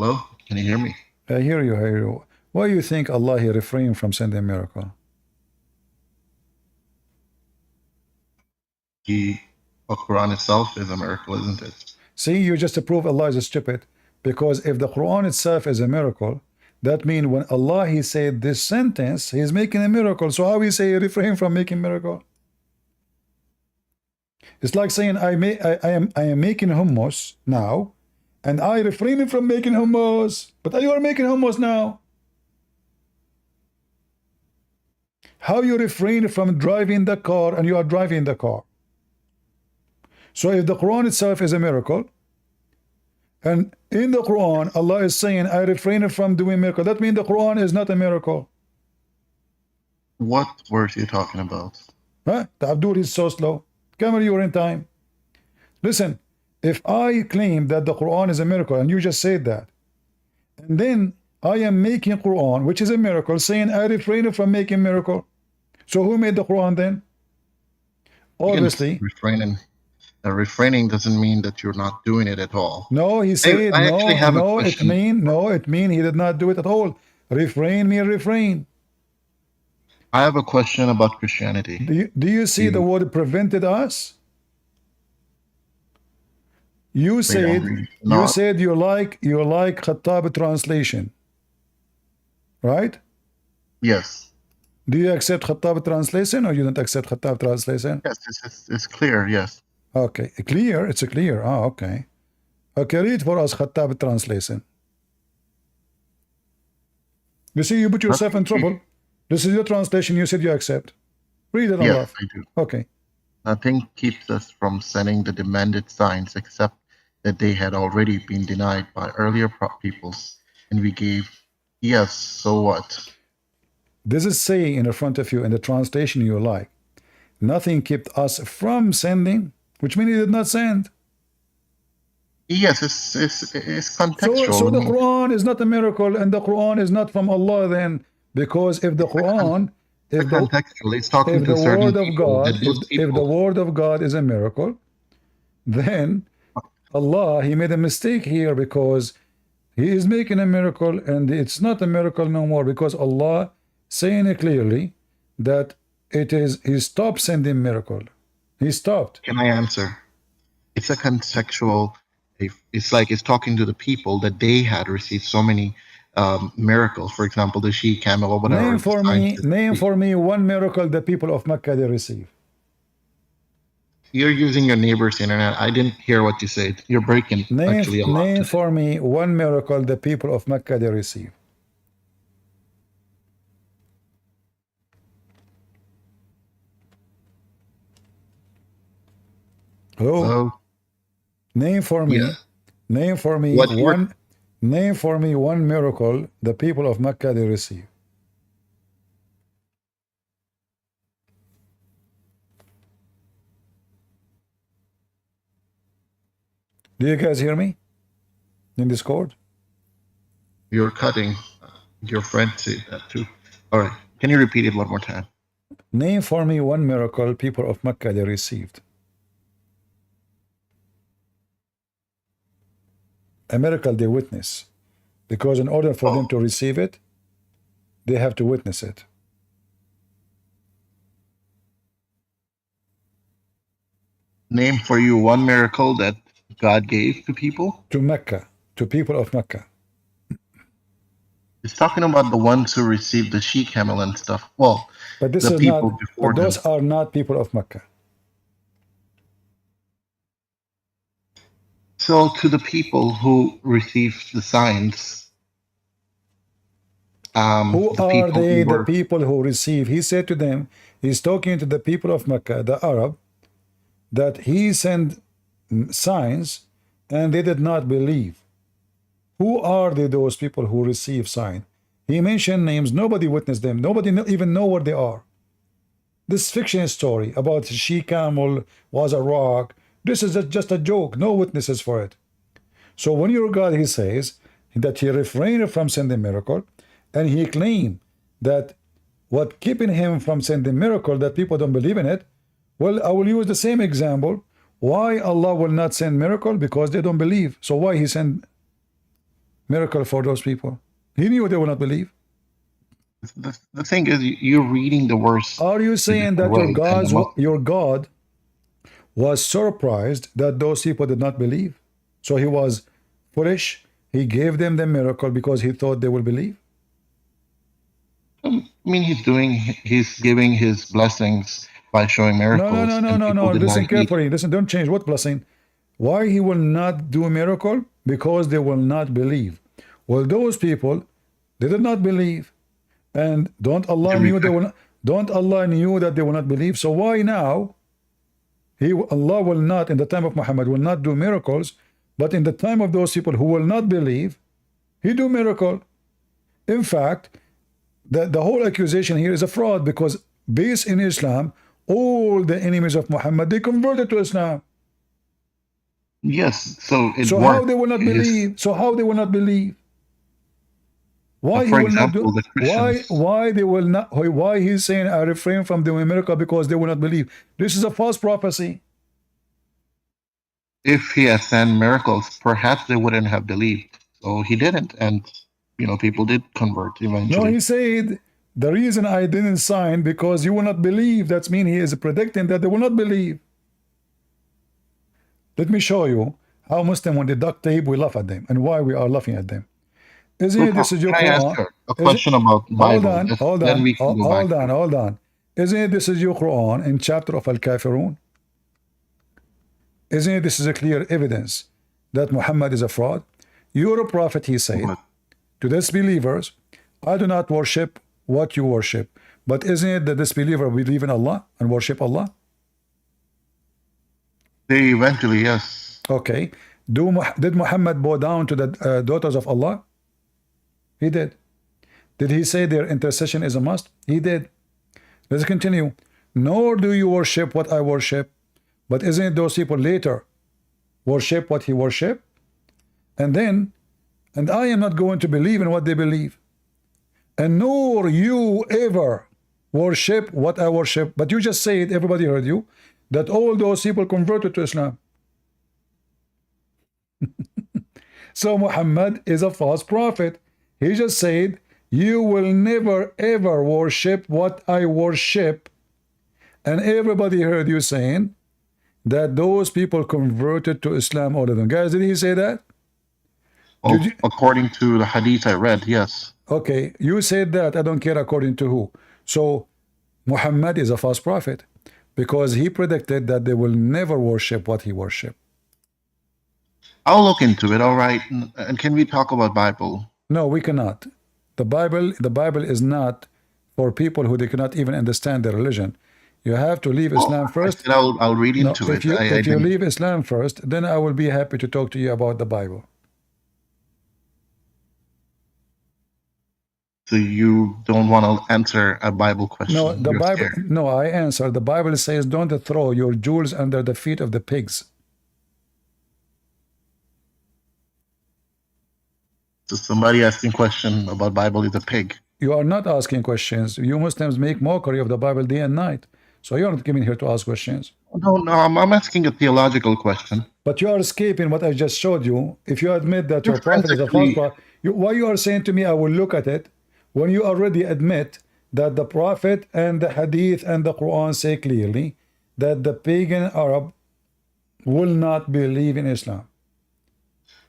Hello? Can you hear me? I hear you, I hear you. Why you think Allah he refrained from sending miracle? The Quran itself is a miracle, isn't it? See, you just prove Allah is stupid. Because if the Quran itself is a miracle, that means when Allah he said this sentence, he's making a miracle. So how we say he refrain from making miracle? It's like saying I am making hummus now, and I refrain from making hummus, but you are making hummus now. How you refrain from driving the car and you are driving the car? So if the Quran itself is a miracle, and in the Quran Allah is saying I refrain from doing miracle, that means the Quran is not a miracle. What verse are you talking about? Huh? The Abdul is so slow. Camera, you are in time. Listen, if I claim that the Quran is a miracle and you just said that, and then I am making Quran, which is a miracle, saying I refrain from making miracle. So who made the Quran then? Obviously. Refraining doesn't mean that you're not doing it at all. No, he said I actually have a question. It mean he did not do it at all. Refrain mean refrain. I have a question about Christianity. Do you see the word prevented us? You said you like Khattab translation, right? Yes. Do you accept Khattab translation or you don't accept Khattab translation? Yes, it's clear, yes. Okay, clear, it's clear. Oh, okay. Okay, read for us Khattab translation. You see, you put yourself in trouble. This is your translation, you said you accept. Read it on yes, love. I do. Okay. Nothing keeps us from sending the demanded signs except that they had already been denied by earlier peoples, and we gave, yes, so what? This is saying in front of you in the translation you like. Nothing kept us from sending, which means he did not send. Yes, it's contextual. So the Quran is not a miracle, and the Quran is not from Allah then, because if the Quran, if the word of God, if the word of God is a miracle, then Allah he made a mistake here because he is making a miracle and it's not a miracle no more because Allah saying it clearly that it is he stopped sending miracle. He stopped. Can I answer? It's a contextual. It's like it's talking to the people that they had received so many miracles. For example, the she camel or whatever. Name for me one miracle the people of Mecca they receive. You're using your neighbor's internet. I didn't hear what you said. You're breaking actually a lot. Name for me one miracle the people of Mecca they receive. Hello? Name for me one miracle the people of Mecca they receive. Do you guys hear me in Discord? You're cutting. Your friend said that too. All right. Can you repeat it one more time? Name for me one miracle people of Mecca they received. A miracle they witness. Because in order for them to receive it, they have to witness it. Name for you one miracle that God gave to people? To Mecca, to people of Mecca. It's talking about the ones who received the she camel and stuff. Well, but this is not. But those are not people of Mecca. So to the people who received the signs, who are they? The people who receive. He said to them, he's talking to the people of Mecca, the Arab, that he sent signs and they did not believe. Who are they, those people who receive sign? He mentioned names. Nobody witnessed them. Nobody even know where they are. This fiction story about she camel was a rock. This is just a joke. No witnesses for it. So when your God, he says that he refrained from sending miracle, and he claimed that what keeping him from sending miracle, that people don't believe in it. Well, I will use the same example. Why Allah will not send miracle? Because they don't believe. So why he send? miracle for those people. He knew they will not believe. The thing is, you're reading the verse Are you a saying different that way, and your God was surprised that those people did not believe? So he was foolish. He gave them the miracle because he thought they will believe. I mean, he's giving his blessings by showing No, no, miracles, no, no, and no, people no. did not Listen heed. carefully. Listen, don't change. What blessing? Why he will not do a miracle? Because they will not believe. Well, those people, they did not believe. And don't Allah knew that they will not believe. So why now Allah will not, in the time of Muhammad, will not do miracles, but in the time of those people who will not believe, he do miracle. In fact, the whole accusation here is a fraud, because based in Islam, all the enemies of Muhammad, they converted to Islam. Yes, so it So how worked. they will not believe? So how they will not believe? Why he For will not do? example, the Christians, Why they will not? Why he's saying I refrain from doing miracle because they will not believe? This is a false prophecy. if he had sent miracles, perhaps they wouldn't have believed. So he didn't, and people did convert No, eventually. he said the reason I didn't sign because you will not believe. That means he is predicting that they will not believe. Let me show you how Muslim, when they duct tape, we laugh at them, and why we are laughing at them. Isn't it this is your Can I ask Quran? you a Is it? question about Hold Bible? on, Just hold then on, we can go back hold on, to it. hold on. Isn't it this is your Quran in chapter of Al-Kafirun? Isn't it this is a clear evidence that Muhammad is a fraud? You're a prophet, he said But to disbelievers, I do not worship what you worship. But isn't it the disbeliever believe in Allah and worship Allah? they eventually, yes. Okay. Did Muhammad bow down to the daughters of Allah? He did. Did he say their intercession is a must? He did. Let's continue. Nor do you worship what I worship, but isn't it those people later worship what he worship? And I am not going to believe in what they believe. And nor you ever worship what I worship. But you just said, everybody heard you, that all those people converted to Islam. So Muhammad is a false prophet. He just said, you will never ever worship what I worship. And everybody heard you saying that those people converted to Islam, all of them. Guys, did he say that? Well, Did you? according to the hadith I read, yes. Okay, you said that. I don't care according to who. So Muhammad is a false prophet because he predicted that they will never worship what he worshiped. I'll look into it. All right. And can we talk about Bible? No, we cannot. The Bible is not for people who they cannot even understand their religion. You have to leave Islam I first. said I'll read No, into it. I if you didn't. leave Islam first, then I will be happy to talk to you about the Bible. So you don't want to answer a Bible question. No, the You're Bible. scared. No, I answer. The Bible says, "Don't throw your jewels under the feet of the pigs." So somebody asking question about Bible is a pig. You are not asking questions. You Muslims make mockery of the Bible day and night. So you're not coming here to ask questions. No, I'm asking a theological question. But you are escaping what I just showed you. If you admit that Your your friends prophet is a false actually, prophet, why you are saying to me, I will look at it, when you already admit that the prophet and the hadith and the Quran say clearly that the pagan Arab will not believe in Islam.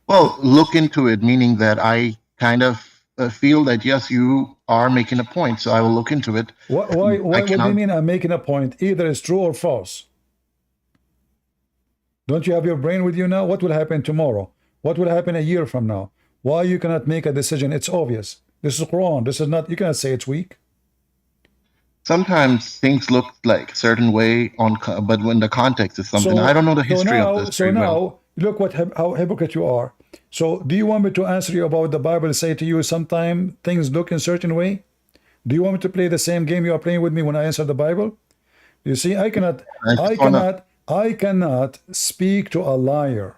well, look into it, meaning that I kind of feel that, yes, you are making a point. So I will look into it. What do you mean I'm making a point? Either it's true or false. Don't you have your brain with you now? What will happen tomorrow? What will happen a year from now? Why you cannot make a decision? It's obvious. This is Quran. This is not, you cannot say it's weak. Sometimes things look like a certain way but when the context is something, I don't know the history of this very well. Look how hypocrite you are. So do you want me to answer you about the Bible, say to you sometime things look in a certain way? Do you want me to play the same game you are playing with me when I answer the Bible? You see, I cannot speak to a liar.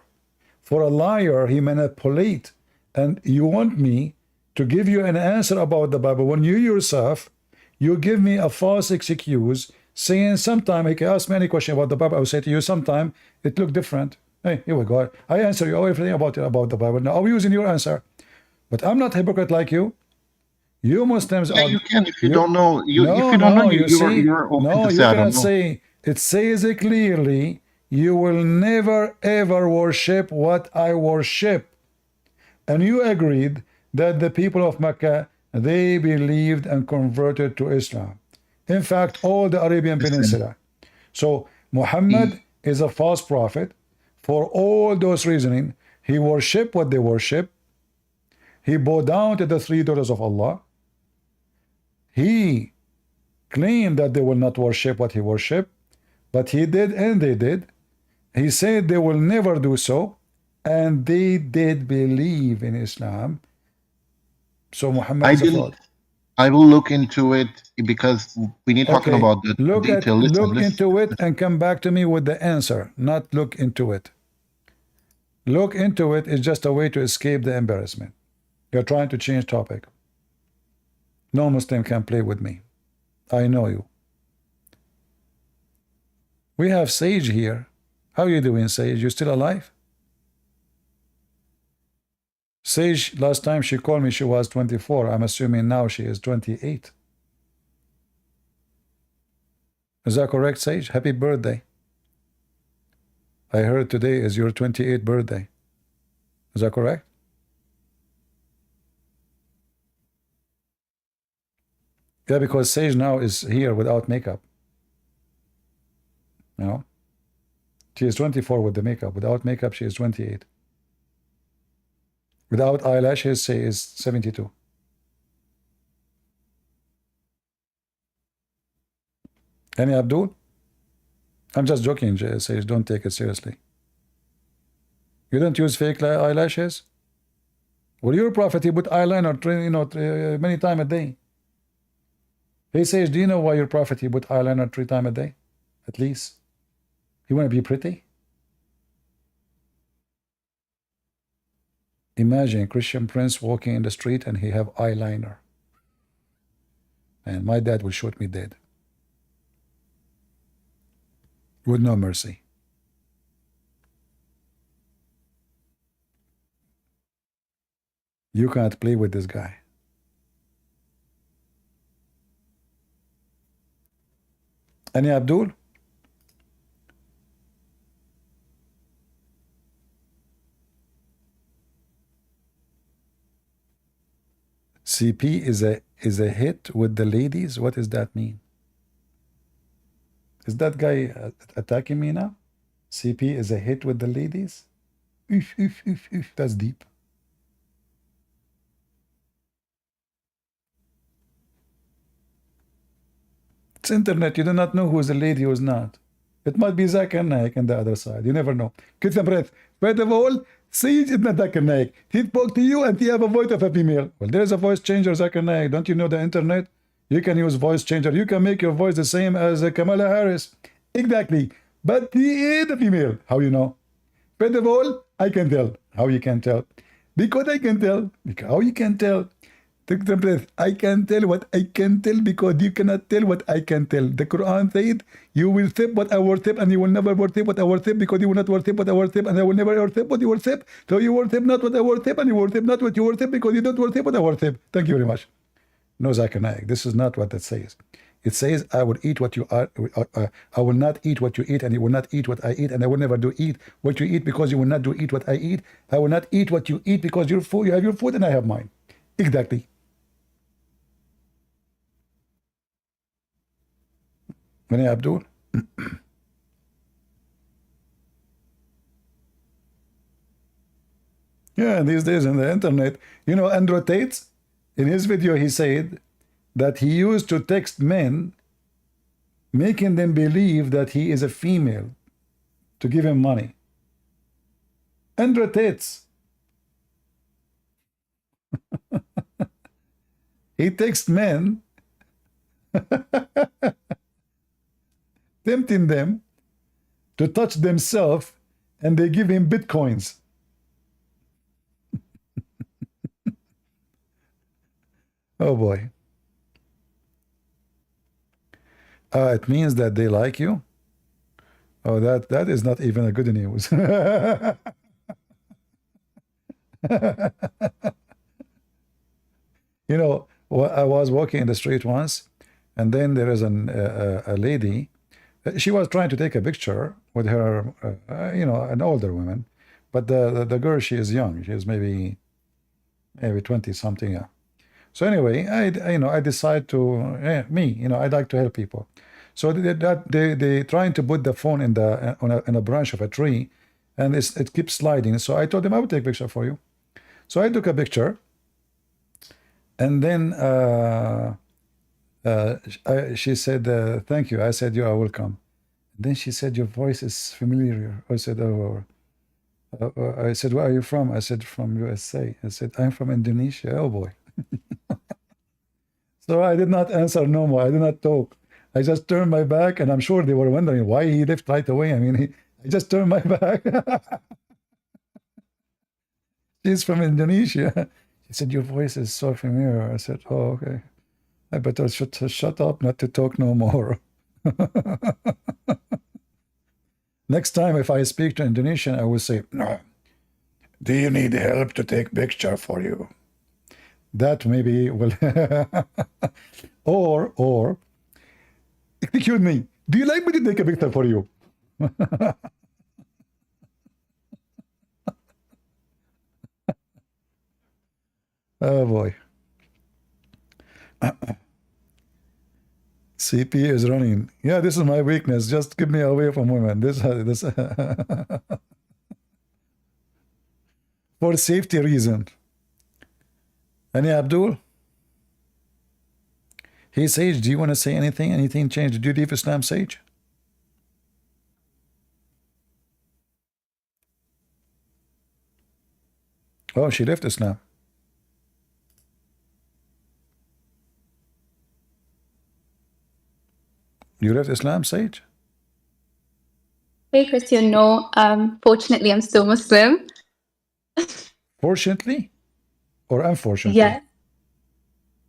For a liar, he manipulate. And you want me to give you an answer about the Bible when you yourself, you give me a false excuse, saying sometime, he can ask me any question about the Bible, I will say to you sometime, it looked different. Hey, here we go. I answer you everything about the Bible. Now, I'm using your answer. But I'm not hypocrite like you. You Muslims Yeah, are you can if you you. don't know. If No, you don't know, no. You see, you're open no. to say You I don't cannot know. say. It says it clearly. You will never ever worship what I worship. And you agreed that the people of Mecca, they believed and converted to Islam. In fact, all the Arabian Listen, Peninsula. So he, Muhammad is a false prophet for all those reasoning. He worship what they worship. He bowed down to the three daughters of Allah. He claimed that they will not worship what he worshiped, but he did and they did. He said they will never do so, and they did believe in Islam. So Muhammad I is a will fraud. I will look into it because we need talking Okay, about the detail. Listen, look listen, into it listen. and come back to me with the answer, not look into it. Look into it is just a way to escape the embarrassment. You're trying to change topic. No Muslim can play with me. I know you. We have Sage here. How you doing, Sage? You still alive? Sage, last time she called me, she was 24. I'm assuming now she is 28. Is that correct, Sage? Happy birthday. I heard today is your 28th birthday. Is that correct? Yeah, because Sage now is here without makeup. You know? She is 24 with the makeup. Without makeup, she is 28. Without eyelashes, she is 72. Any Abdul? I'm just joking, Sage. Don't take it seriously. You don't use fake eyelashes? Well, your prophet, he put eyeliner, many times a day. He says, do you know why your prophet, he put eyeliner 3 times a day? At least. You want to be pretty? Imagine Christian Prince walking in the street and he have eyeliner. And my dad will shoot me dead. With no mercy. You can't play with this guy. Any Abdul? CP is a hit with the ladies? What does that mean? Is that guy attacking me now? CP is a hit with the ladies? That's deep. It's internet. You do not know who is a lady, who is not. It might be zakirnaik on the other side. You never know. Christian, first of all, Sage is not zakirnaik. He spoke to you and he have a voice of a female. Well, there is a voice changer, zakirnaik. Don't you know the internet? You can use voice changer. You can make your voice the same as Kamala Harris. Exactly. But he is a female. How you know? First of all, I can tell. How you can tell? Because I can tell. Because how you can tell? Take the breath. I can tell what I can tell because you cannot tell what I can tell. The Quran said, you will worship what I worship and you will never worship what I worship because you will not worship what I worship and I will never worship what you worship. So you worship not what I worship and you worship not what you worship because you don't worship what I worship. Thank you very much. No, zakirnaik. This is not what that says. It says, I will eat what you are. I will not eat what you eat, and you will not eat what I eat, and I will never do eat what you eat because you will not do eat what I eat. I will not eat what you eat because your food, you have your food and I have mine. Exactly. Many Abdul. Yeah, these days on the internet, Andrew Tate, in his video, he said that he used to text men, making them believe that he is a female to give him money. Andrew Tate, he texts men, tempting them to touch themselves, and they give him bitcoins. Oh boy. It means that they like you. Oh, that is not even a good news. You know, I was walking in the street once, and then there is a lady. She was trying to take a picture with her, an older woman, but the girl, she is young. She is maybe 20 something. Yeah. So anyway, I decide to I'd like to help people. So they trying to put the phone in the on a branch of a tree, and it keeps sliding. So I told them I would take a picture for you. So I took a picture, and then she said, "Thank you." I said, "You are welcome." Then she said, "Your voice is familiar." I said, "Oh." I said, "Where are you from?" I said, "From USA." I said, "I'm from Indonesia." Oh boy. So I did not answer no more. I did not talk. I just turned my back, and I'm sure they were wondering why he left right away. I mean, I just turned my back. She's from Indonesia. She said, "Your voice is so familiar." I said, "Oh, okay. I better shut up, not to talk no more." Next time, if I speak to Indonesian, I will say, "No, do you need help to take picture for you?" That maybe will, or excuse me, do you like me to take a picture for you? Oh boy. CP is running. Yeah, this is my weakness. Just keep me away from women. This for safety reason. Any Abdul? Hey Sage, do you want to say anything? Anything changed? Did you leave Islam, Sage? Oh, she left Islam. You left Islam, Sage? Hey, Christian. No, fortunately, I'm still Muslim. Fortunately or unfortunately? Yeah.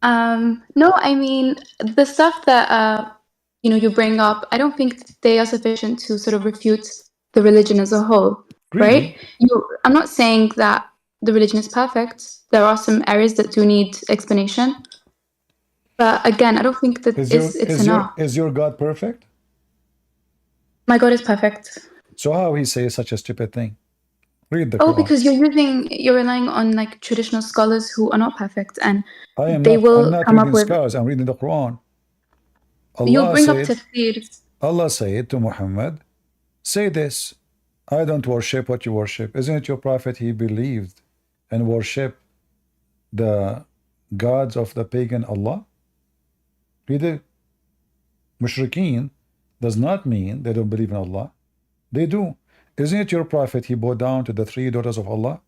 No, I mean, the stuff that, you bring up, I don't think they are sufficient to sort of refute the religion as a whole, Really? right? I'm not saying that the religion is perfect. There are some areas that do need explanation. But again, I don't think that it's enough. Is your God perfect? My God is perfect. So how he say such a stupid thing? Read the Oh, Quran. because you're relying on like traditional scholars who are not perfect, and I'm they will not come up reading with. scholars. I'm reading the Quran. You'll Allah bring up said, tafsirs. Allah said to Muhammad, say this, I don't worship what you worship. Isn't it your prophet? He believed and worshiped the gods of the pagan Allah. He did. Mushrikeen does not mean they don't believe in Allah. They do. Isn't it your prophet? He bowed down to the three daughters of Allah.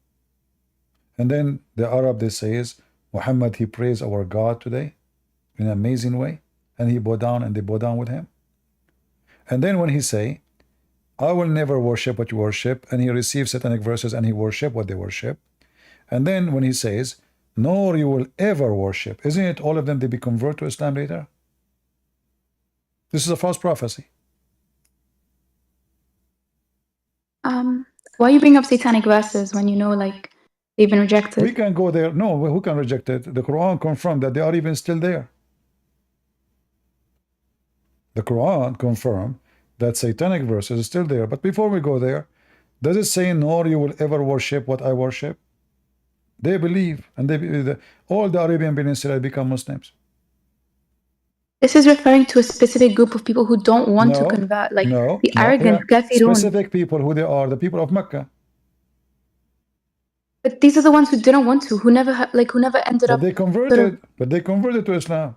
And then the Arab, they says, Muhammad, he praised our God today in an amazing way. And he bowed down and they bowed down with him. And then when he say, I will never worship what you worship, and he receives satanic verses and he worship what they worship. And then when he says, nor you will ever worship, isn't it all of them they be convert to Islam later? This is a false prophecy. Why you bring up satanic verses when you know like they've been rejected? We can go there. No, who can reject it? The Quran confirmed that they are even still there. The Quran confirmed that satanic verses is still there. But before we go there, does it say, nor you will ever worship what I worship? They believe, and all the Arabian Peninsula become Muslims. This is referring to a specific group of people who don't want to convert, like the arrogant kafirun. Specific people, who they are, the people of Mecca. But these are the ones who didn't want to, who never ended up. They converted, but they converted to Islam.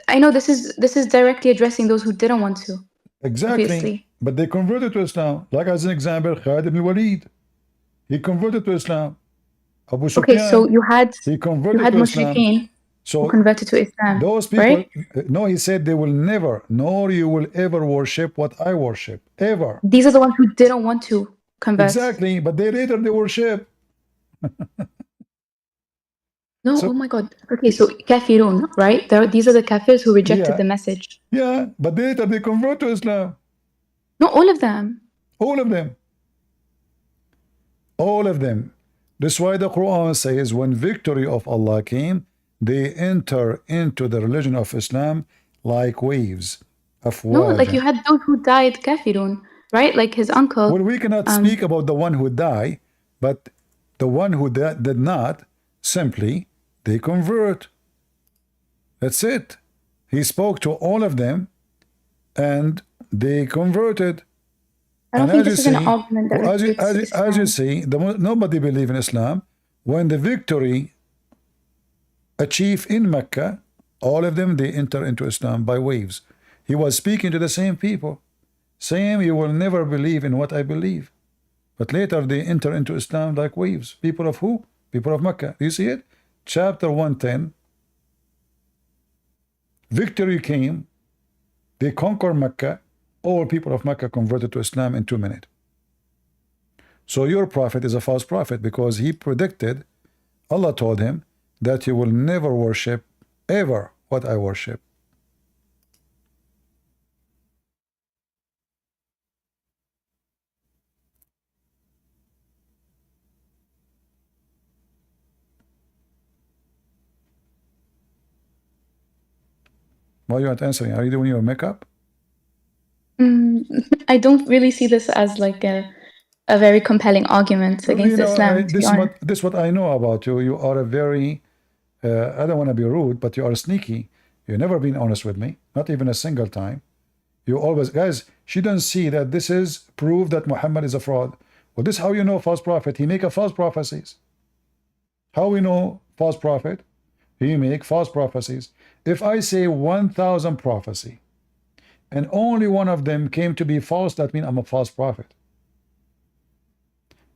I know this is directly addressing those who didn't want to. Exactly. Obviously. But they converted to Islam. Like as an example, Khalid ibn Walid. He converted to Islam. Abu Sufyan. Okay, so you had mushrikeen who converted to Islam. Those people, right? No, he said they will never, nor you will ever worship what I worship. Ever. These are the ones who didn't want to convert. Exactly, but they worship. No, oh my God. Okay, so kafirun, right? These are the kafirs who rejected the message. Yeah, but later they convert to Islam. Not all of them. All of them. All of them. That's why the Quran says when victory of Allah came, they enter into the religion of Islam like waves. No, like أفواجا. you had those who died kafirun, right? Like his uncle. Well, we cannot speak about the one who died, but the one who did not, simply, they convert. That's it. He spoke to all of them, and they converted. I don't And think as you this is an see, argument that refutes as you Islam. see, nobody believe in Islam. When the victory achieved in Mecca, all of them, they enter into Islam by waves. He was speaking to the same people, saying, you will never believe in what I believe. But later they enter into Islam like waves. People of who? People of Mecca. Do you see it? Chapter 110. Victory came. They conquered Mecca. All people of Mecca converted to Islam in 2 minutes. So your prophet is a false prophet because he predicted, Allah told him that he will never worship ever what I worship. Why are you not answering? Are you doing your makeup? I don't really see this as like a very compelling argument against Islam, to be honest. This is what I know about you. You are a very, I don't want to be rude, but you are sneaky. You've never been honest with me, not even a single time. You always, guys, she doesn't see that this is proof that Muhammad is a fraud. Well, this is how you know false prophet. He make a false prophecies. How we know false prophet? He make false prophecies. If I say 1,000 prophecy, and only one of them came to be false, that means I'm a false prophet.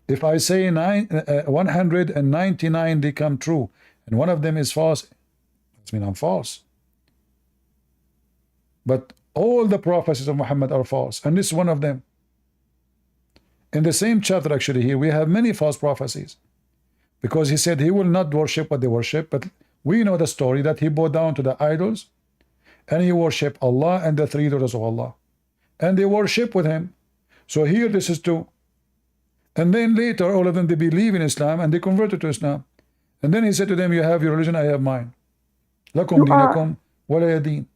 If I say 199 they come true, and one of them is false, that means I'm false. But all the prophecies of Muhammad are false, and this is one of them. In the same chapter, actually, here we have many false prophecies, because he said he will not worship what they worship, but we know the story that he bowed down to the idols, and he worshiped Allah and the three daughters of Allah, and they worship with him. So here this is two. And then later all of them, they believe in Islam and they converted to Islam. And then he said to them, you have your religion, I have mine. Lakum dinakum waliya din.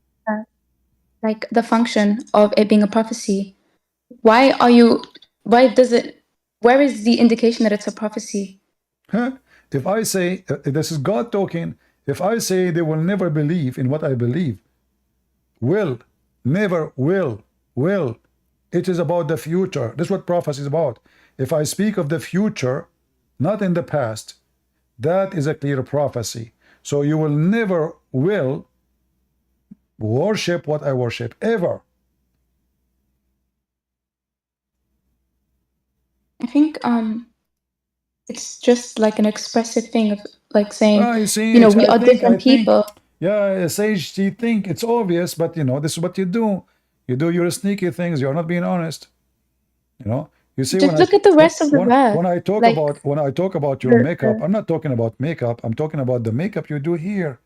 Like the function of it being a prophecy. Where is the indication that it's a prophecy? If I say, this is God talking, if I say they will never believe in what I believe, will, never, will, it is about the future. That's what prophecy is about. If I speak of the future, not in the past, that is a clear prophecy. So you will never will worship what I worship, ever. I think it's just like an expressive thing of like saying, we are different people. Yeah, Sage, you think it's obvious, but this is what you do. You do your sneaky things. You're not being honest. You see, just look at the rest of the verse. When I talk about your makeup, I'm not talking about makeup. I'm talking about the makeup you do here.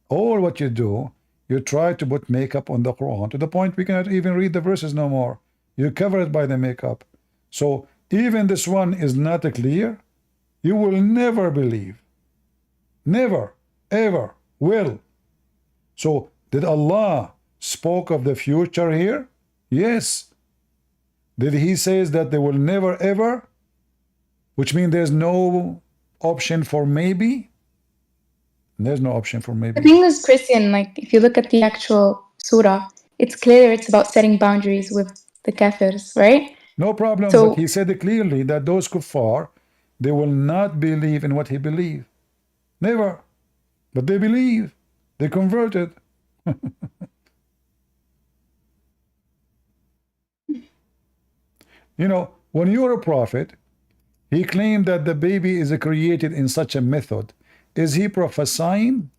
All what you do, you try to put makeup on the Quran to the point we cannot even read the verses no more. You cover it by the makeup. So even this one is not clear. You will never believe. Never, ever will. So did Allah spoke of the future here? Yes. Did he says that they will never ever? Which means there's no option for maybe? There's no option for maybe. The thing is, Christian, like if you look at the actual surah, it's clear it's about setting boundaries with the kafirs, right? No problem, so, but he said clearly that those kuffar, they will not believe in what he believed. Never. But they believe. They converted. When you're a prophet, he claimed that the baby is created in such a method. Is he prophesying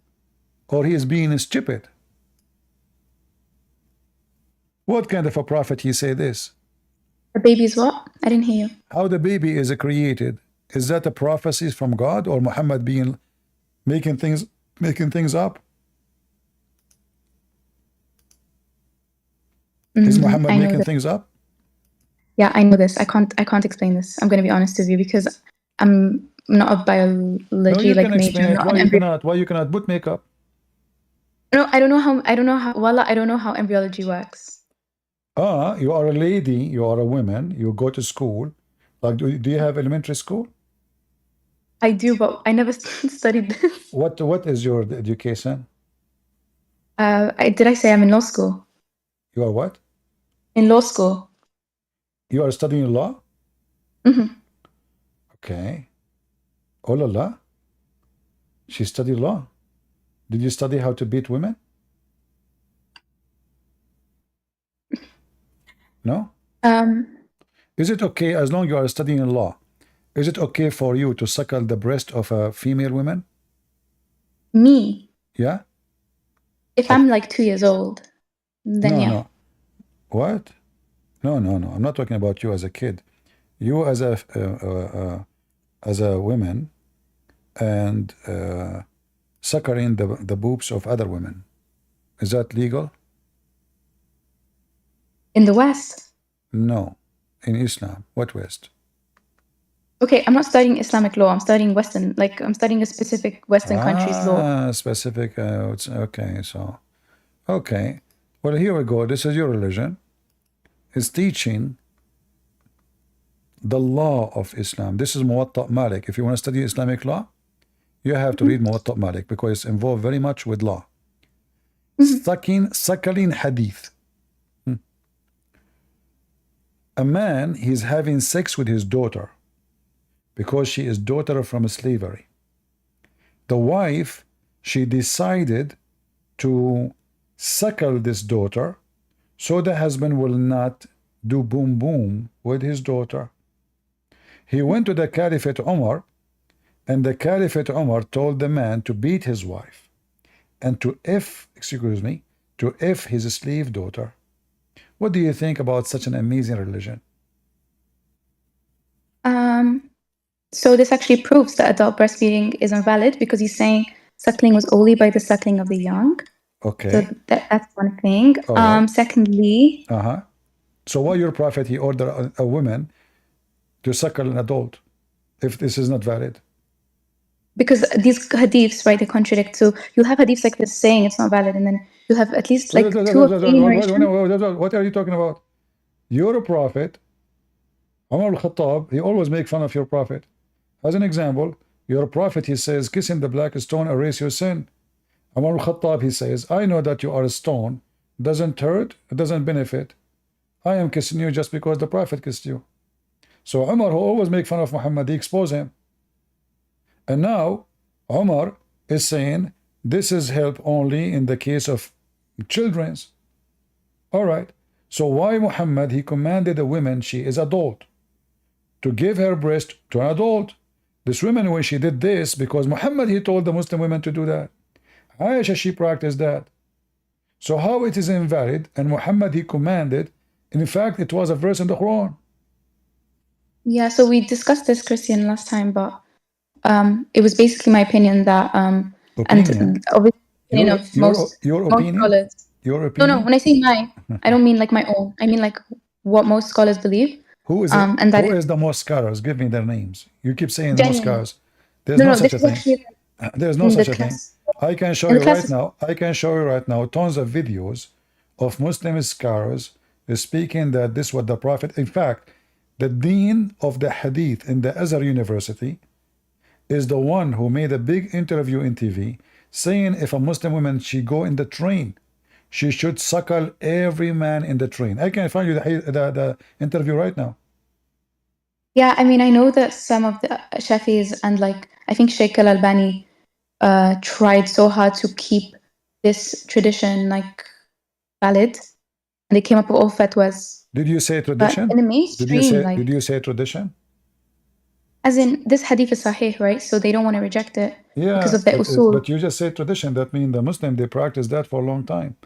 or he is being stupid? What kind of a prophet he say this? The baby is what? I didn't hear you. How the baby is created. Is that a prophecy from God or Muhammad being making things up? Is Muhammad making things up? Yeah, I know this. I can't explain this. I'm going to be honest with you because I'm not a biology like major. Explain it. Why you cannot put makeup? No, I don't know how. Wallah, I don't know how embryology works. You are a lady. You are a woman. You go to school. Like, do you have elementary school? I do, but I never studied this. What is your education? Did I say I'm in law school? You are what? In law school. You are studying law? Mm-hmm. Okay. Oh la la. She studied law. Did you study how to beat women? No? Is it okay, as long you are studying law, is it okay for you to suckle the breast of a female woman? Me? Yeah? If I'm like 2 years old, then yeah. No. What? No. I'm not talking about you as a kid. You as a woman and suckling the boobs of other women. Is that legal? In the West? No. In Islam. What West? Okay, I'm not studying Islamic law. I'm studying Western, I'm studying a specific Western country's law. Specific. Okay, so. Okay. Well, here we go. This is your religion. It's teaching the law of Islam. This is Muwatta Malik. If you want to study Islamic law, you have to read Muwatta Malik because it's involved very much with law. Suckling hadith. A man, he's having sex with his daughter because she is daughter from slavery. The wife, she decided to suckle this daughter so the husband will not do boom boom with his daughter. He went to the Caliphate Umar, and the Caliphate Umar told the man to beat his wife and to F his slave daughter. What do you think about such an amazing religion? So this actually proves that adult breastfeeding is invalid because he's saying suckling was only by the suckling of the young. Okay. So that's one thing. Right. Secondly. So why your prophet, he ordered a woman to suckle an adult if this is not valid? Because these hadiths, right, they contradict. So you'll have hadiths like this saying it's not valid, and then you'll have at least like 2 or 3 narrations. What are you talking about? You're a prophet. Umar al-Khattab, he always make fun of your prophet. As an example, your prophet, he says, kissing the black stone erase your sin. Umar al-Khattab, he says, I know that you are a stone. Doesn't hurt, it doesn't benefit. I am kissing you just because the prophet kissed you. So Umar, who always make fun of Muhammad, he expose him. And now Umar is saying this is help only in the case of children's. All right. So why Muhammad, he commanded a woman, she is adult, to give her breast to an adult. This woman, when she did this, because Muhammad, he told the Muslim women to do that. Aisha, she practiced that. So how it is invalid, and Muhammad, he commanded, in fact, it was a verse in the Quran. Yeah, so we discussed this, Christian, last time, but it was basically my opinion that opinion. And obviously most scholars. Your opinion? No, when I say my, I don't mean like my own. I mean like what most scholars believe. Who is it? And who is the most scholars? Give me their names. You keep saying the most scholars. There's no such a thing. There's no such a thing. I can show you right now. I can show you right now tons of videos of Muslim scholars speaking that this was the Prophet. In fact, the dean of the Hadith in the Azhar University is the one who made a big interview in TV saying if a Muslim woman, she go in the train, she should suckle every man in the train. I can find you the interview right now. Yeah, I mean, I know that some of the Shafis and like, I think Sheikh Al-Albani tried so hard to keep this tradition like valid, and they came up with all fatwas. Did you say tradition? But in the mainstream, did you say tradition? As in, this hadith is sahih, right? So they don't want to reject it because of the usul. But you just said tradition. That means the Muslim, they practice that for a long time.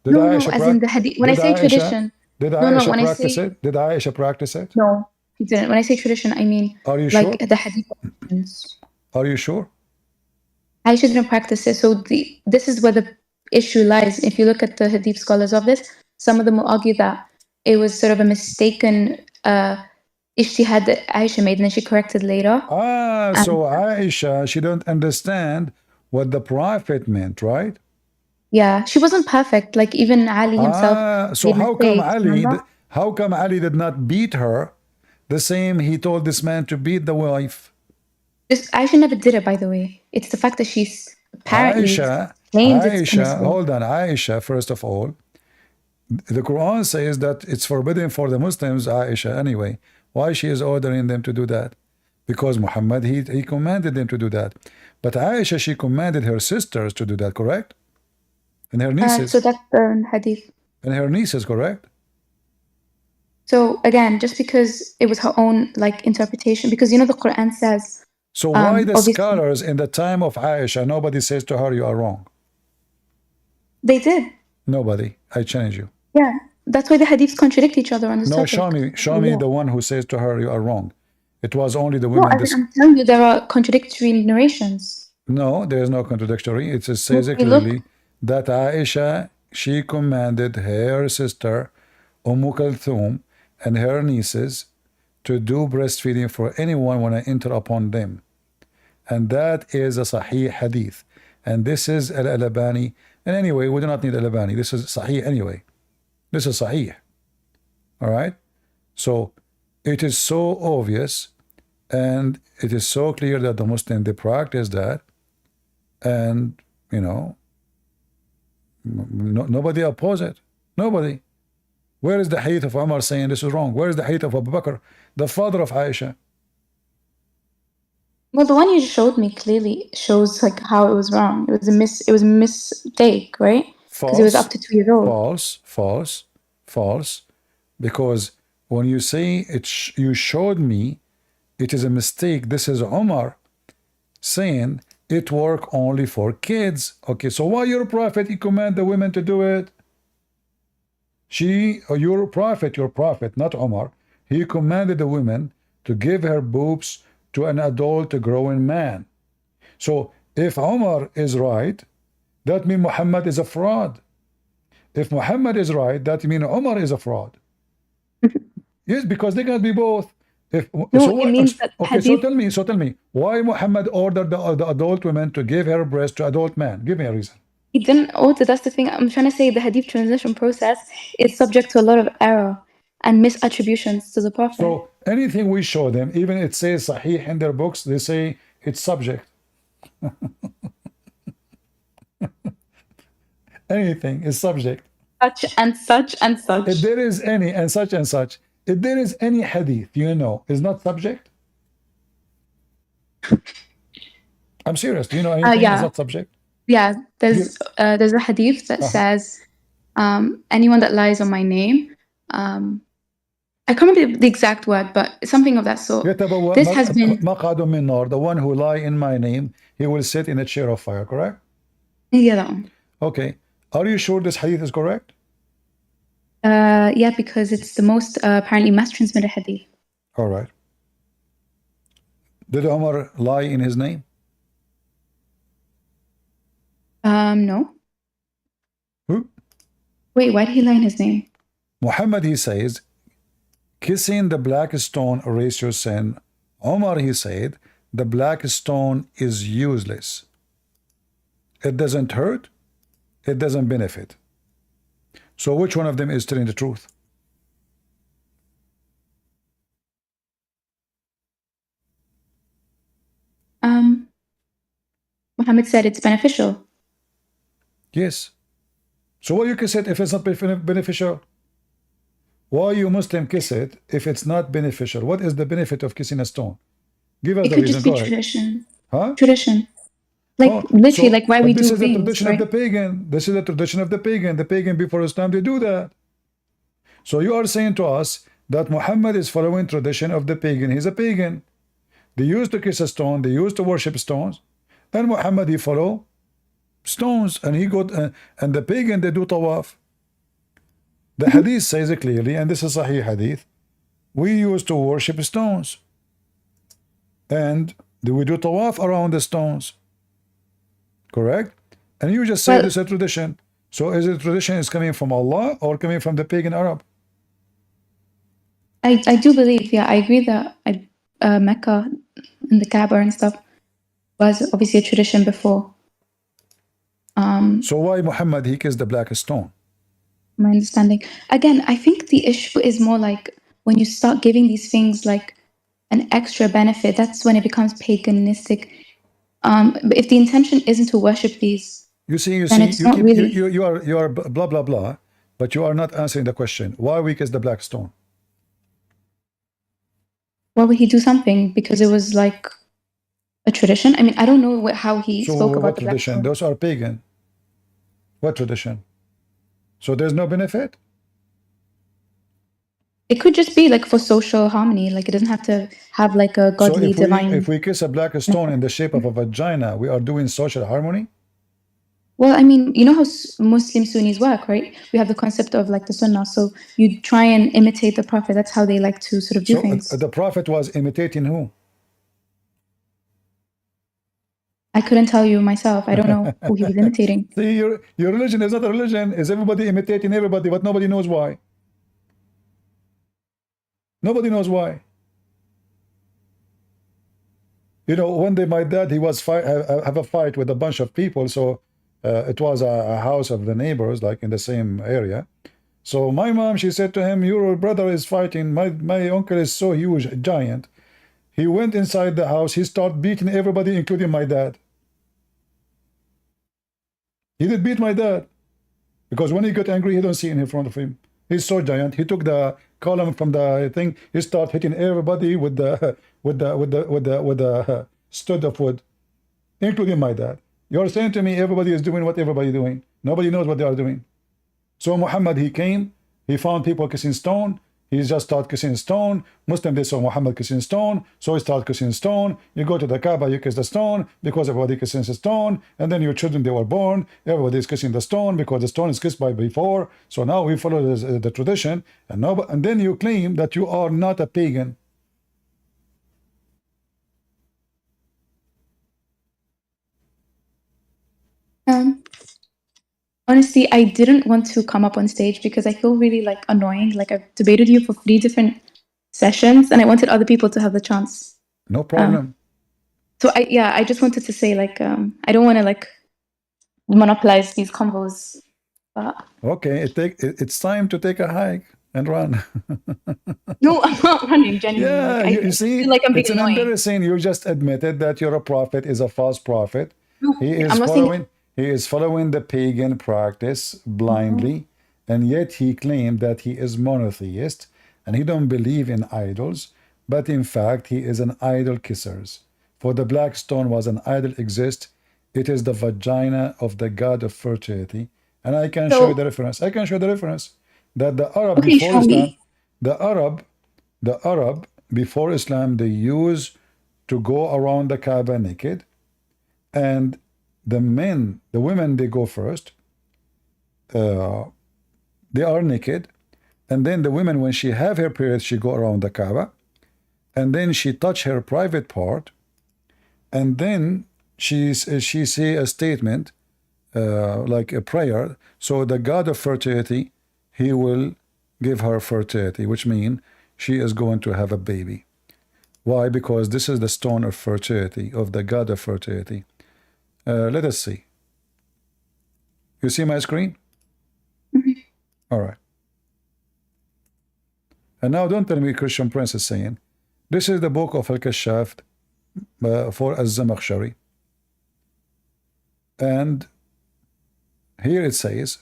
No, as in the hadith. When I say tradition, did Aisha practice it? Did Aisha practice it? No, he didn't. When I say tradition, I mean like the hadith. Are you sure? Aisha didn't practice it. So this is where the issue lies. If you look at the hadith scholars of this, some of them will argue that it was sort of a mistaken ijtihad that Aisha made, and then she corrected later. So Aisha, she don't understand what the Prophet meant, right? Yeah, she wasn't perfect. Like even Ali himself So made mistakes. Remember? how come Ali did not beat her the same he told this man to beat the wife? Aisha never did it, by the way. It's the fact that she's apparently Aisha, claims it's permissible. hold on, Aisha, first of all, the Quran says that it's forbidden for the Muslims, Aisha, anyway. Why she is ordering them to do that? Because Muhammad, he commanded them to do that. But Aisha, she commanded her sisters to do that, correct? And her nieces. So that's the hadith. And her nieces, correct? So again, just because it was her own like interpretation, because you know the Quran says. So why the scholars in the time of Aisha, nobody says to her, you are wrong? They did. Nobody. I challenge you. Yeah, that's why the hadiths contradict each other on this topic. Show me the one who says to her, you are wrong. It was only the women. No, I'm telling you, there are contradictory narrations. No, there is no contradictory. It says clearly that Aisha, she commanded her sister, Kulthum, and her nieces to do breastfeeding for anyone when I enter upon them. And that is a Sahih hadith. And this is Al-Albani. And anyway, we do not need Al-Albani. This is Sahih anyway. This is Sahih. All right? So it is so obvious and it is so clear that the Muslim, they practice that. And, you know, nobody oppose it. Nobody. Where is the hadith of Umar saying this is wrong? Where is the hadith of Abu Bakr, the father of Aisha? Well, the one you showed me clearly shows like how it was wrong. It was a mistake, right? Because it was up to 2 years old. False. Because when you say you showed me, it is a mistake. This is Umar saying it work only for kids. Okay, so why your prophet, he command the women to do it? Your prophet, not Umar, he commanded the women to give her boobs to an adult, growing man. So if Umar is right, that means Muhammad is a fraud. If Muhammad is right, that means Umar is a fraud. Yes, because they can be both. It means that so tell me, why Muhammad ordered the adult women to give her breast to adult man? Give me a reason. He didn't order. That's the thing. I'm trying to say the hadith translation process is subject to a lot of error and misattributions to the Prophet. So anything we show them, even it says Sahih in their books, they say it's subject. Anything is subject. Such and such and such. If there is any and such and such, if there is any hadith, you know, is not subject. I'm serious. Do you know anything is not subject? Yeah, there's a hadith that says, anyone that lies on my name, I can't remember the exact word, but something of that sort. This has been the one who lie in my name, he will sit in a chair of fire, correct? Yeah, that one. Okay. Are you sure this hadith is correct? Yeah, because it's the most apparently mass transmitted hadith. All right. Did Umar lie in his name? No. Who? Wait, why did he lie in his name? Muhammad, he says, kissing the black stone erase your sin. Umar, he said, the black stone is useless. It doesn't hurt. It doesn't benefit. So which one of them is telling the truth? Muhammad said it's beneficial. Yes. So why you kiss it if it's not beneficial? Why you Muslim kiss it if it's not beneficial? What is the benefit of kissing a stone? Give us the reason. It could just be tradition. Huh? Tradition. Like literally, like why we do this is the rings, tradition right? of the pagan. This is the tradition of the pagan. The pagan before Islam, they do that. So you are saying to us that Muhammad is following tradition of the pagan. He's a pagan. They used to kiss a stone. They used to worship stones. And Muhammad, he follow stones. And he got and the pagan, they do tawaf. The hadith says it clearly, and this is Sahih hadith. We used to worship stones. And we do tawaf around the stones. Correct? And you just say this is a tradition. So is it tradition is coming from Allah or coming from the pagan Arab? I do believe, yeah, I agree that Mecca and the Kaaba and stuff was obviously a tradition before. So why Muhammad he kissed the black stone? My understanding. Again, I think the issue is more like when you start giving these things like an extra benefit, that's when it becomes paganistic. But if the intention isn't to worship these, You see, then it's you not keep really. you are blah blah blah, but you are not answering the question. Why we kiss the black stone? Why would he do something? Because it was like a tradition. I mean, I don't know how he So spoke about what the black tradition? stone. Those are pagan. What tradition? So there's no benefit? It could just be like for social harmony. Like it doesn't have to have like a So godly, divine. if we kiss a black stone in the shape of a vagina, we are doing social harmony? Well, I mean, you know how Muslim Sunnis work, right? We have the concept of like the Sunnah. So you try and imitate the Prophet. That's how they like to sort of do So things. the prophet was imitating who? I couldn't tell you myself. I don't know who he was imitating. See, your religion is not a religion. Is everybody imitating everybody, but nobody knows why. Nobody knows why. You know, one day my dad, he was have a fight with a bunch of people. So it was a house of the neighbors, like in the same area. So my mom, she said to him, your brother is fighting. My uncle is so huge, a giant. He went inside the house. He started beating everybody, including my dad. He did beat my dad. Because when he got angry, he don't see in front of him. He's so giant. He took the column from the thing. He started hitting everybody with the stud of wood, including my dad. You're saying to me everybody is doing what everybody doing. Nobody knows what they are doing. So Muhammad, he came. He found people kissing stone. He just started kissing stone. Muslim, they saw Muhammad kissing stone, so he started kissing stone. You go to the Kaaba, you kiss the stone because everybody kisses the stone. And then your children, they were born. Everybody is kissing the stone because the stone is kissed by before. So now we follow the tradition. And then you claim that you are not a pagan. Honestly, I didn't want to come up on stage because I feel really like annoying. Like I've debated you for 3 different sessions, and I wanted other people to have the chance. No problem. So I just wanted to say like I don't want to like monopolize these convos. Okay, it's time to take a hike and run. No, I'm not running. Genuinely, Yeah, like, you I see, feel like I'm being it's an annoying. embarrassing. You just admitted that your prophet is a false prophet. No, I'm not saying. He is following the pagan practice blindly, and yet he claimed that he is monotheist and he don't believe in idols, but in fact he is an idol kisser. For the black stone was an idol exist. It is the vagina of the god of fertility. And I can show you the reference. I can show the reference that the Arab Okay, before show Islam, me. the Arab before Islam, they used to go around the Kaaba naked, and the women, they go first. They are naked, and then the women, when she have her period, she go around the Kaaba, and then she touch her private part, and then she say a statement like a prayer. So the god of fertility, he will give her fertility, which means she is going to have a baby. Why? Because this is the stone of fertility, of the god of fertility. Let us see. You see my screen? All right. And now don't tell me Christian Prince is saying. This is the book of Al-Kashaf for Az-Zamakhshari. And here it says,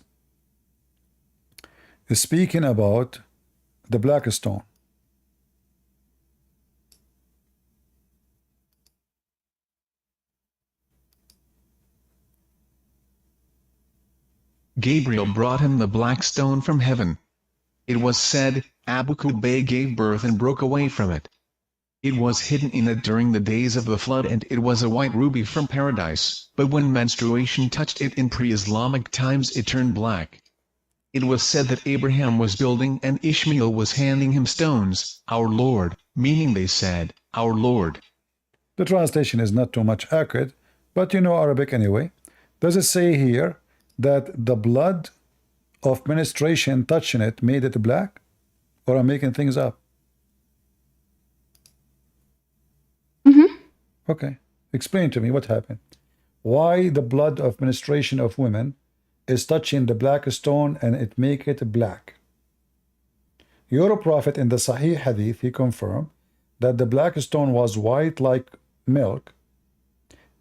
speaking about the black stone. Gabriel brought him the black stone from heaven. It was said, Abu Kubay gave birth and broke away from it. It was hidden in it during the days of the flood, and it was a white ruby from paradise, but when menstruation touched it in pre-Islamic times it turned black. It was said that Abraham was building and Ishmael was handing him stones, our Lord, meaning they said, our Lord. The translation is not too much accurate, but you know Arabic anyway. Does it say here that the blood of menstruation touching it made it black? Or I'm making things up? Okay. Explain to me what happened. Why the blood of menstruation of women is touching the black stone and it make it black. Your prophet in the Sahih Hadith, he confirmed that the black stone was white like milk,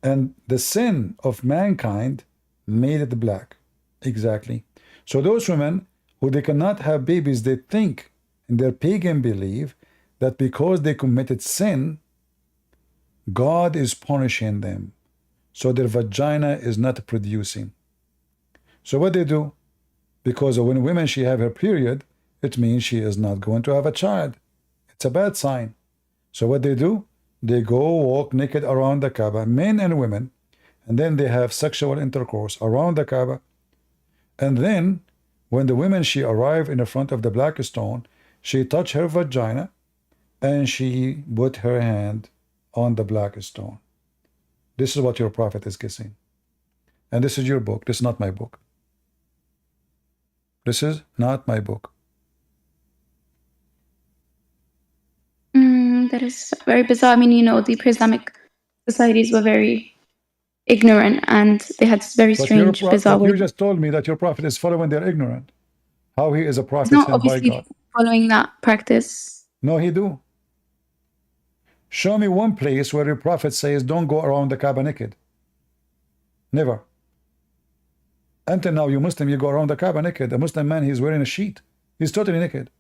and the sin of mankind made it black. Exactly. So those women who they cannot have babies, they think in their pagan belief that because they committed sin, God is punishing them. So their vagina is not producing. So what they do? Because when women she have her period, it means she is not going to have a child. It's a bad sign. So what they do? They go walk naked around the Kaaba, men and women, and then they have sexual intercourse around the Kaaba. And then when the women she arrive in the front of the black stone, she touch her vagina and she put her hand on the black stone. This is what your prophet is kissing. And this is your book. This is not my book. This is not my book. That is very bizarre. I mean, you know, the pre-Islamic societies were very ignorant and they had very strange, bizarre But you ways. just told me that your prophet is following their ignorant. How he is a He's prophet not sent by obviously God. following that practice. No, he do. Show me one place where your prophet says don't go around the Kaaba naked. Never. Until now, you Muslim, you go around the Kaaba naked. A Muslim man, he's wearing a sheet. He's totally naked.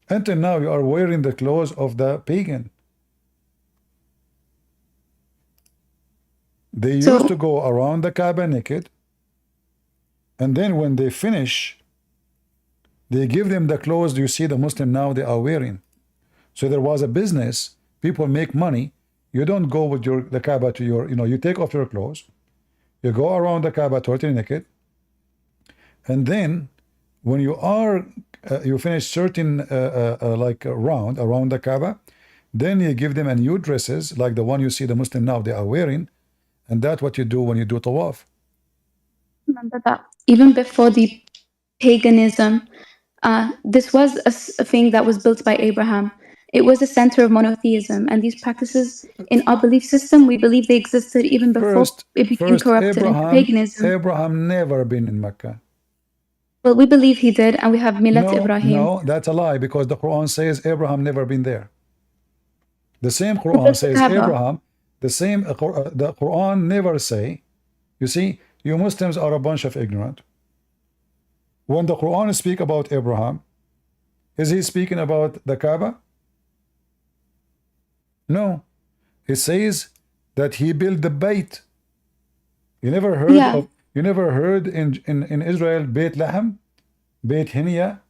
Until now, you are wearing the clothes of the pagan. They used to go around the Kaaba naked, and then when they finish, they give them the clothes you see the Muslim now they are wearing. So there was a business. People make money. You don't go with the Kaaba to your, you take off your clothes. You go around the Kaaba totally naked. And then when you are, you finish certain like a round around the Kaaba, then you give them a new dresses like the one you see the Muslim now they are wearing. And that's what you do when you do tawaf. Remember that even before the paganism, this was a thing that was built by Abraham. It was a center of monotheism, and these practices in our belief system, we believe they existed even before it became corrupted into paganism. Abraham never been in Mecca. Well, we believe he did, and we have Millat Ibrahim. No, that's a lie, because the Quran says Abraham never been there. The same Quran says Abraham, the Quran never say, you see, you Muslims are a bunch of ignorant. When the Quran speak about Abraham, is he speaking about the Kaaba? No. It says that he built the Beit. You never heard in Israel Beit Lahem, Beit Hinia,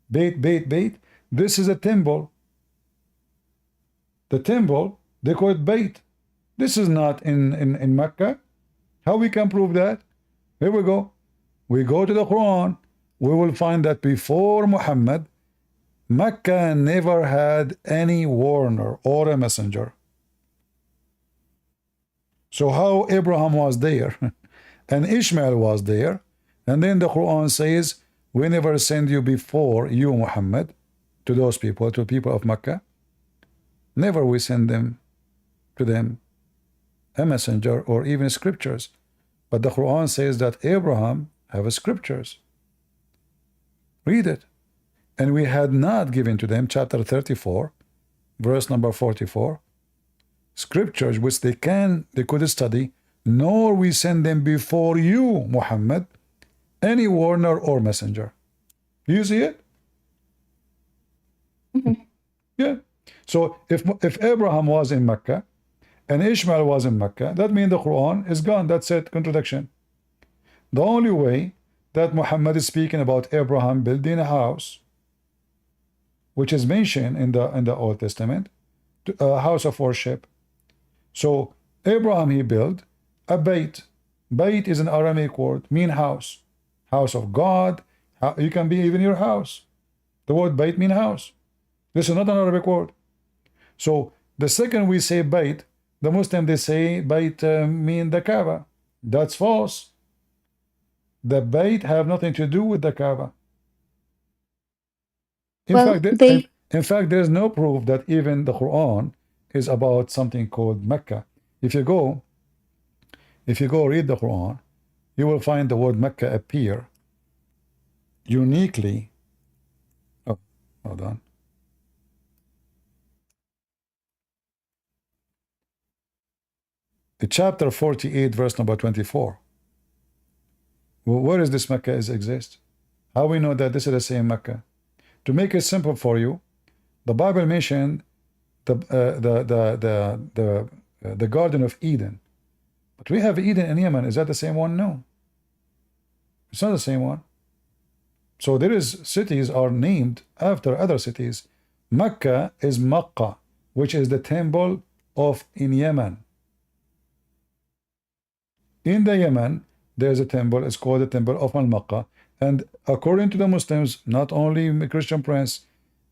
Beit. This is a temple. The temple, they call it Beit. This is not in Mecca. How we can prove that? Here we go. We go to the Quran. We will find that before Muhammad, Mecca never had any warner or a messenger. So how Abraham was there and Ishmael was there, and then the Quran says, we never send you before you, Muhammad, to those people, to people of Mecca. Never we send them to them a messenger or even scriptures. But the Quran says that Abraham have scriptures. Read it. And we had not given to them, chapter 34, verse number 44, scriptures which they could study, nor we send them before you, Muhammad, any warner or messenger. Do you see it? Yeah. So if Abraham was in Mecca and Ishmael was in Mecca, that means the Quran is gone. That's it. Contradiction. The only way that Muhammad is speaking about Abraham building a house, which is mentioned in the Old Testament, a house of worship. So Abraham, he built a Beit. Beit is an Aramaic word, mean house. House of God. You can be even your house. The word Beit mean house. This is not an Arabic word. So the second we say Beit, the Muslim they say Beit mean the Kaaba. That's false. The Beit have nothing to do with the Kaaba. In In fact, there is no proof that even the Quran is about something called Mecca. If you go read the Quran, you will find the word Mecca appear uniquely. Oh, hold on. The chapter 48, verse number 24. Where is this Mecca exist? How we know that this is the same Mecca? To make it simple for you, the Bible mentioned the Garden of Eden, but we have Eden in Yemen. Is that the same one? No, it's not the same one. So there is cities are named after other cities. Mecca is Makkah, which is the temple of in Yemen. In the Yemen, there's a temple. It's called the Temple of Al-Makkah. And according to the Muslims, not only Christian Prince,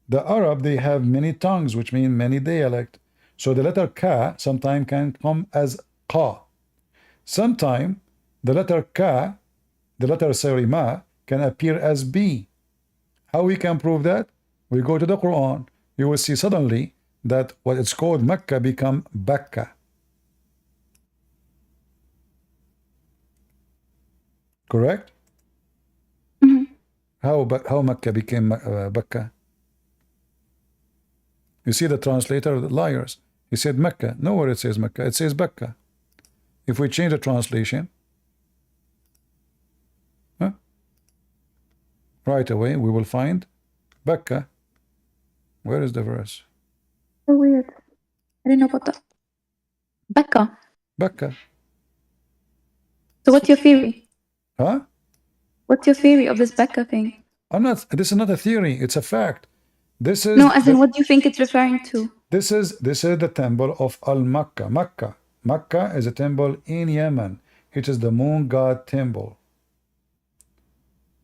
the Arab, they have many tongues, which mean many dialect. So the letter Ka sometimes can come as Qa. Sometimes the letter Ka, the letter Ma, can appear as B. How we can prove that? We go to the Quran. You will see suddenly that what it's called Mecca become Bakka. Correct? Mm-hmm. How Mecca became Bakka? You see the translator, the liars. He said Mecca. Nowhere it says Mecca. It says Bakka. If we change the translation, right away we will find Bakka. Where is the verse? So weird. I didn't know about that. Becca. Bakka. So what's your theory? Huh? What's your theory of this Becca thing? This is not a theory, it's a fact. This is No, as in what do you think it's referring to? This is the temple of Al-Makkah. Makkah is a temple in Yemen. It is the moon god temple.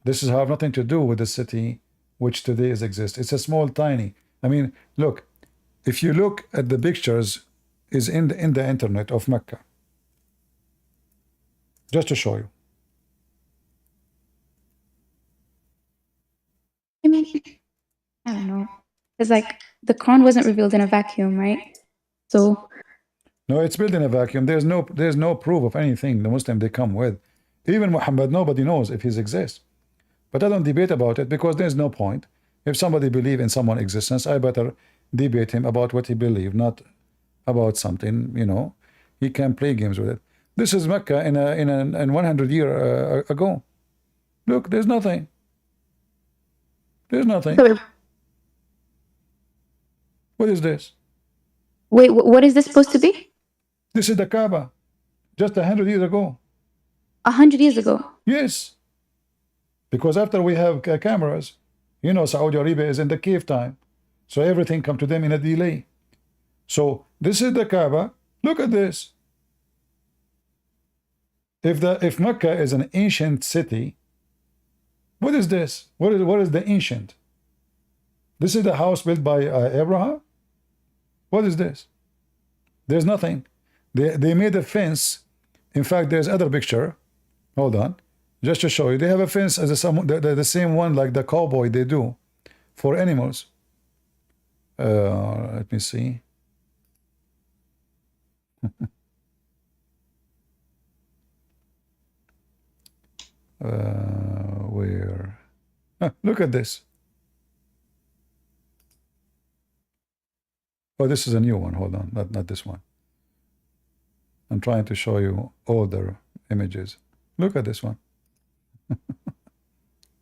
This is have nothing to do with the city which today exists. It's a small, tiny. I mean, look, if you look at the pictures is in the internet of Mecca. Just to show you. I mean, I don't know. It's like the Quran wasn't revealed in a vacuum, right? So no, it's built in a vacuum. There's no proof of anything the Muslim they come with. Even Muhammad, nobody knows if he exists. But I don't debate about it because there's no point. If somebody believes in someone's existence, I better debate him about what he believes, not about something, you know. He can play games with it. This is Mecca in 100 years ago. Look, there's nothing. There's nothing. sorry, What is this? wait, what is this supposed to be? This is the Kaaba, just 100 years ago. 100 years ago. Yes. Because after we have cameras, you know, Saudi Arabia is in the cave time. So everything comes to them in a delay. So this is the Kaaba. Look at this. If Mecca is an ancient city, what is this? What is the ancient? This is the house built by Abraham? What is this? There's nothing. They made a fence. In fact, there's other picture. Hold on. Just to show you. They have a fence as the same one like the cowboy they do for animals. Let me see. Where? Look at this. Oh, this is a new one. Hold on. Not this one. I'm trying to show you older images. Look at this one.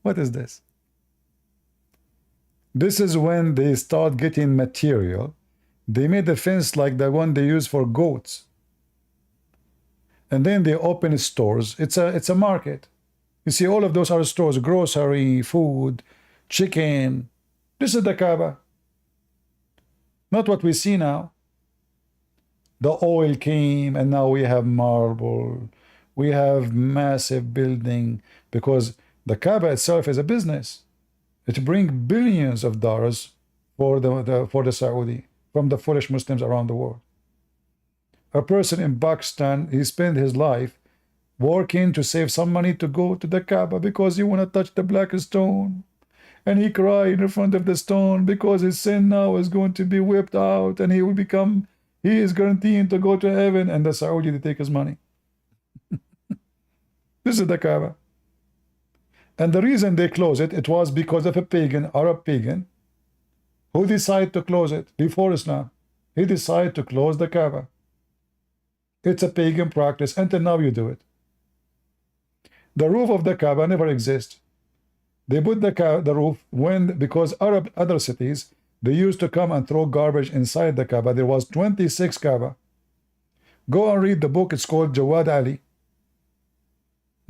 What is this? This is when they start getting material. They made the fence like the one they use for goats. And then they open stores. It's a market. You see, all of those are stores, grocery, food, chicken. This is the Kaaba. Not what we see now. The oil came and now we have marble. We have massive building because the Kaaba itself is a business. It brings billions of dollars for the Saudi from the foolish Muslims around the world. A person in Pakistan, he spent his life working to save some money to go to the Kaaba because you want to touch the black stone. and he cried in front of the stone because his sin now is going to be whipped out, and he is guaranteed to go to heaven. And the Saudi, they take his money. This is the Kaaba. And the reason they close it, it was because of a pagan, Arab pagan, who decided to close it before Islam. He decided to close the Kaaba. It's a pagan practice. Until now, you do it. The roof of the Kaaba never exists. They put the roof because other cities, they used to come and throw garbage inside the Kaaba. There was 26 Kaaba. Go and read the book. It's called Jawad Ali.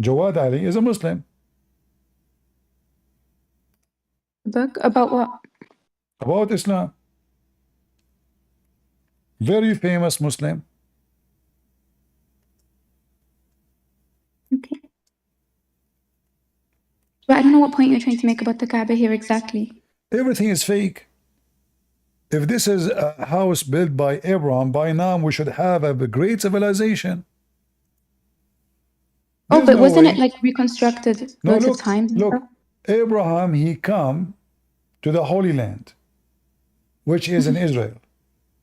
Jawad Ali is a Muslim. Book about what? About Islam. Very famous Muslim. Okay. But I don't know what point you're trying to make about the Kaaba here exactly. Everything is fake. If this is a house built by Abraham, by now we should have a great civilization. Oh, but wasn't it like reconstructed loads of times? Look, Abraham, he come to the Holy Land, which is in Israel.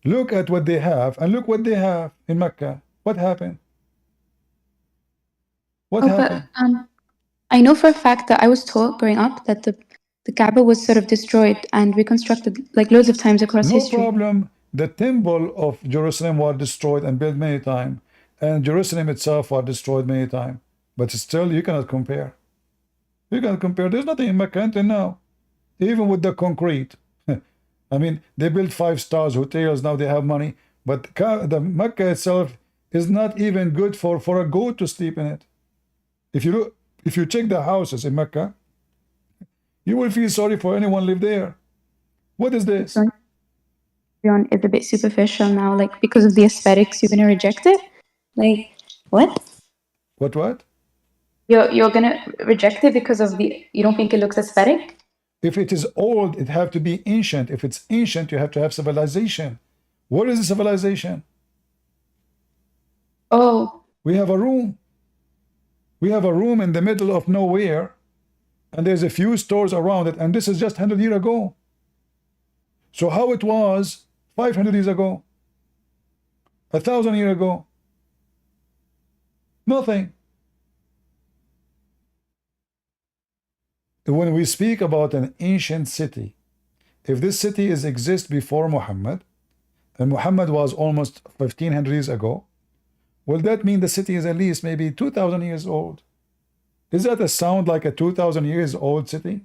Look at what they have, and look what they have in Mecca. What happened? What happened? But, I know for a fact that I was taught growing up that the Kaaba was sort of destroyed and reconstructed like loads of times across history. No problem. The temple of Jerusalem was destroyed and built many times, and Jerusalem itself was destroyed many times. But still, you cannot compare. You cannot compare. There's nothing in Mecca until now, even with the concrete. I mean, they built 5-star hotels. Now they have money, but the Mecca itself is not even good for a goat to sleep in it. If you check the houses in Mecca, you will feel sorry for anyone live there. What is this? It's a bit superficial now, like because of the aesthetics, you're gonna reject it? Like, what? What? You're gonna reject it because of you don't think it looks aesthetic? If it is old, it have to be ancient. If it's ancient, you have to have civilization. What is the civilization? Oh. We have a room. We have a room in the middle of nowhere, and there's a few stores around it, and this is just 100 years ago. So how it was 500 years ago? 1,000 years ago? Nothing. When we speak about an ancient city, if this city exists before Muhammad, and Muhammad was almost 1,500 years ago, will that mean the city is at least maybe 2,000 years old? Is that a sound like a 2,000 years old city?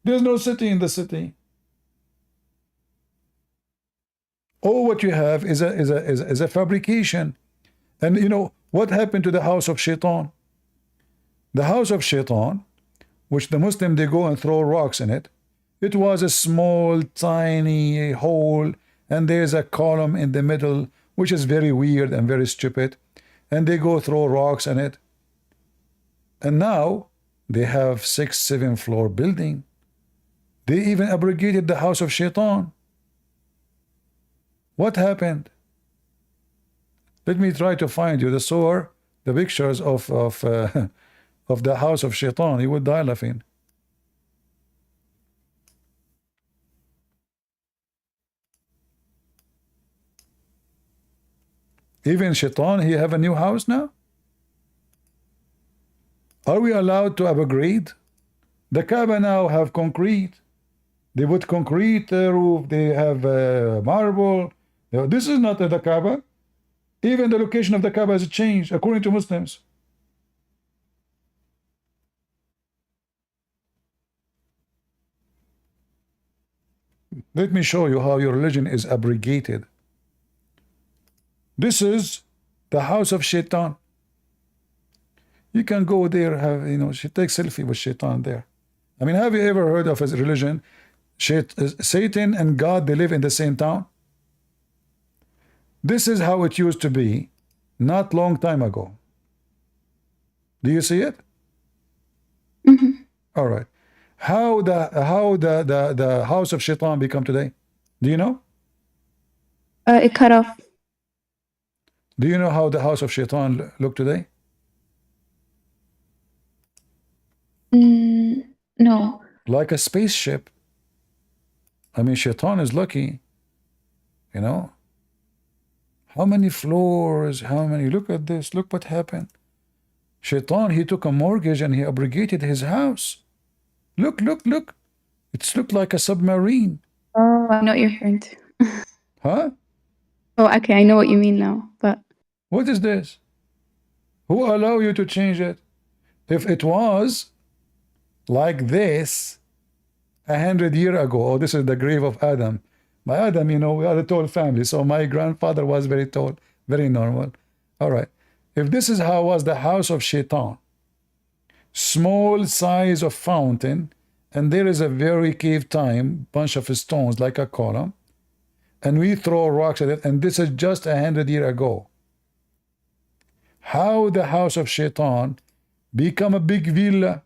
There's no city in the city. All what you have is a fabrication. And you know what happened to the house of Shaitan? The house of Shaitan, which the Muslim, they go and throw rocks in it. It was a small, tiny hole, and there's a column in the middle, which is very weird and very stupid. And they go throw rocks in it. And now they have 6-7 floor building. They even abrogated the house of Shaitan. What happened? Let me try to find you the pictures of the house of Shaitan. You would die laughing. Even Shaitan, he have a new house now? Are we allowed to upgrade? The Kaaba now have concrete. They put concrete roof. They have marble. This is not the Kaaba. Even the location of the Kaaba has changed according to Muslims. Let me show you how your religion is abrogated. This is the house of Shaitan. You can go there, she takes selfie with Shaitan there. I mean, have you ever heard of a religion? Satan and God, they live in the same town. This is how it used to be not long time ago. Do you see it? Mm-hmm. All right. How the house of Shaitan become today? Do you know? It cut off. Do you know how the house of Shaitan look today? No. like a spaceship. I mean, Shaitan is lucky, you know. How many floors? How many? Look at this. Look what happened. Shaitan, he took a mortgage and he abrogated his house. Look, look, look. It's looked like a submarine. Oh, I know what you're referring to. Huh? Oh, okay, I know what you mean now, but... What is this? Who allowed you to change it? If it was like this 100 years ago, oh, this is the grave of Adam. My Adam, you know, we are a tall family, so my grandfather was very tall, very normal. All right. If this is how was the house of Shaitan, small size of fountain, and there is a very cave time, bunch of stones like a column, and we throw rocks at it, and this is just 100 years ago. How the house of Shaitan become a big villa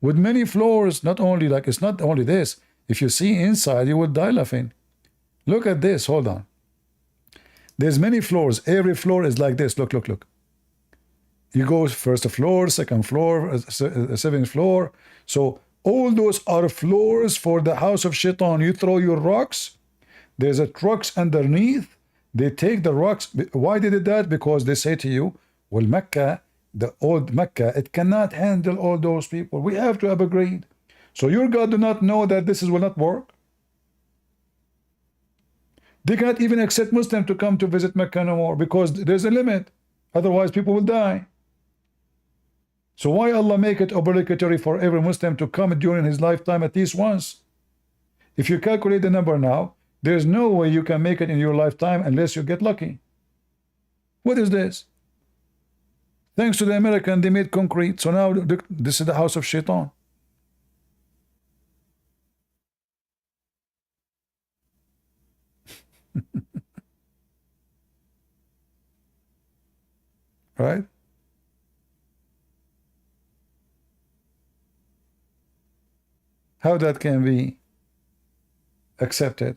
with many floors? Not only, like, it's not only this. If you see inside, you will die laughing. Look at this. Hold on. There's many floors. Every floor is like this. Look, look, look. You go first floor, second floor, seventh floor. So all those are floors for the house of Shaitan. You throw your rocks. There's a trucks underneath. They take the rocks. Why they did that? Because they say to you, well, Mecca, the old Mecca, it cannot handle all those people. We have to upgrade. So your God do not know that this will not work. They cannot even accept Muslims to come to visit Mecca no more because there's a limit. Otherwise, people will die. So why Allah make it obligatory for every Muslim to come during his lifetime at least once? If you calculate the number now, there's no way you can make it in your lifetime unless you get lucky. What is this? Thanks to the American, they made concrete. So now this is the house of Shaitan. Right? How that can be accepted?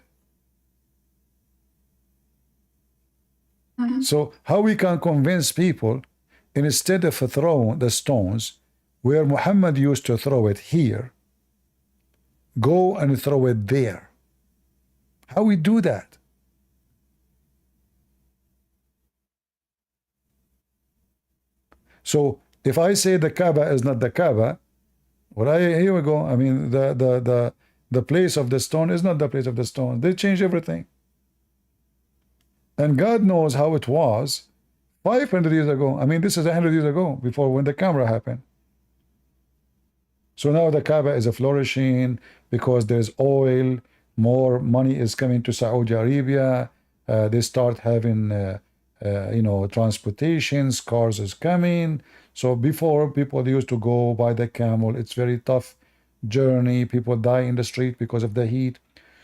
So how we can convince people, instead of throwing the stones where Muhammad used to throw it here, go and throw it there? How we do that? So if I say the Kaaba is not the Kaaba, well, here we go. I mean, the place of the stone is not the place of the stone. They change everything. And God knows how it was 500 years ago. I mean, this is 100 years ago, before when the camera happened. So now the Kaaba is flourishing because there's oil, more money is coming to Saudi Arabia. They start having, you know, transportations, cars is coming. So before, people used to go by the camel. It's very tough journey. People die in the street because of the heat.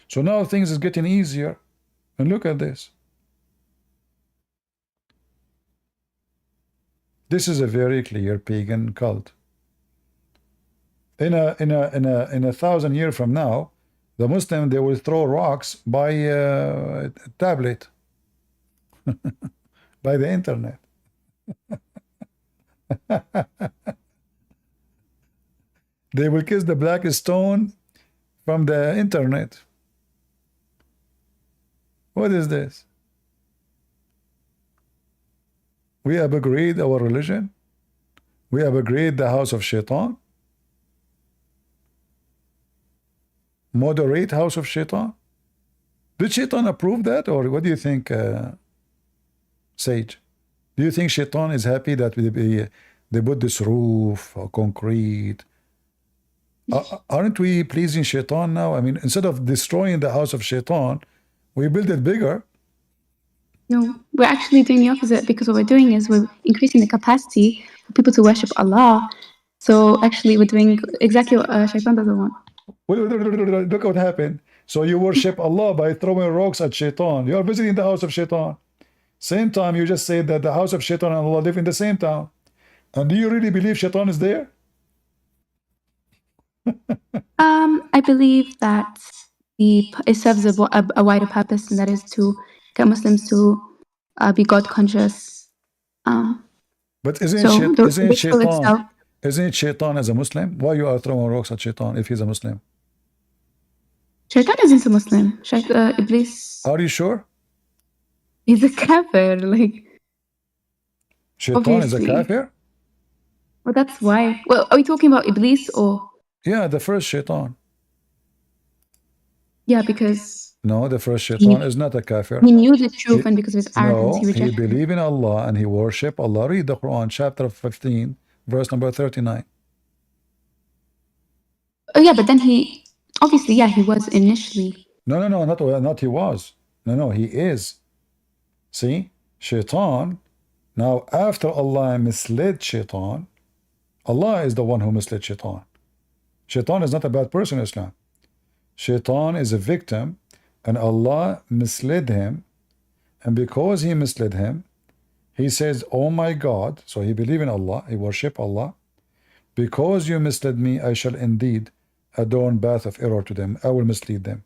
So now things is getting easier. And look at this. This is a very clear pagan cult. In a 1,000 years from now, the Muslim, they will throw rocks by tablet, by the internet. They will kiss the black stone from the internet. What is this? We upgrade our religion. We upgrade the house of Shaitan. Moderate house of Shaitan. Did Shaitan approve that, or what do you think, Sage? Do you think Shaitan is happy that they put this roof or concrete? Aren't we pleasing Shaitan now? I mean, instead of destroying the house of Shaitan, we build it bigger. No, we're actually doing the opposite, because what we're doing is we're increasing the capacity for people to worship Allah. So actually we're doing exactly what Shaitan doesn't want. Look what happened. So you worship Allah by throwing rocks at Shaitan. You are visiting the house of Shaitan. Same time, you just said that the house of Shaitan and Allah live in the same town. And do you really believe Shaitan is there? I believe that it serves a wider purpose, and that is to get Muslims to be God conscious. But isn't Shaitan? Isn't it Shaitan as a Muslim? Why you are throwing rocks at Shaitan if he's a Muslim? Shaitan isn't a Muslim. Iblis. Are you sure? He's a kafir, like. Shaitan Obviously. is a kafir? Well, that's why. Well, are we talking about Iblis or? Yeah, the first Shaitan. Yeah, because. No, the first Shaitan is not a kafir. He knew the truth, and because of his arrogance, he he rejected it. believed in Allah and he worshiped Allah. Read the Quran, chapter 15, verse number 39. Oh yeah, but then he obviously, yeah, he was initially. No, not he was. No, he is. See, Shaitan. Now, after Allah misled Shaitan, Allah is the one who misled Shaitan. Shaitan is not a bad person in Islam. Shaitan is a victim, and Allah misled him. And because he misled him, he says, "Oh my God," so he believed in Allah, he worshiped Allah. "Because you misled me, I shall indeed adorn path of error to them. I will mislead them."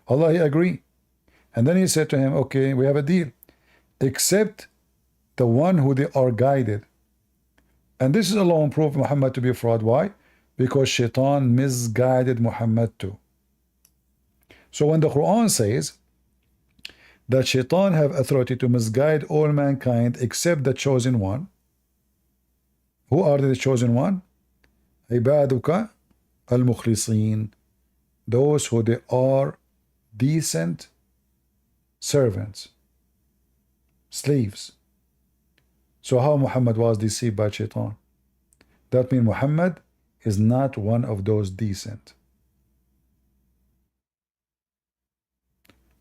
Allah, he agreed. And then he said to him, "Okay, we have a deal. Except the one who they are guided." And this is alone proof Muhammad to be a fraud. Why? Because Shaitan misguided Muhammad too. So when the Quran says that Shaitan have authority to misguide all mankind except the chosen one, who are the chosen one? Ibaduka al-mukhlisin, those who they are decent servants, slaves. So how Muhammad was deceived by Shaitan? That means Muhammad is not one of those decent.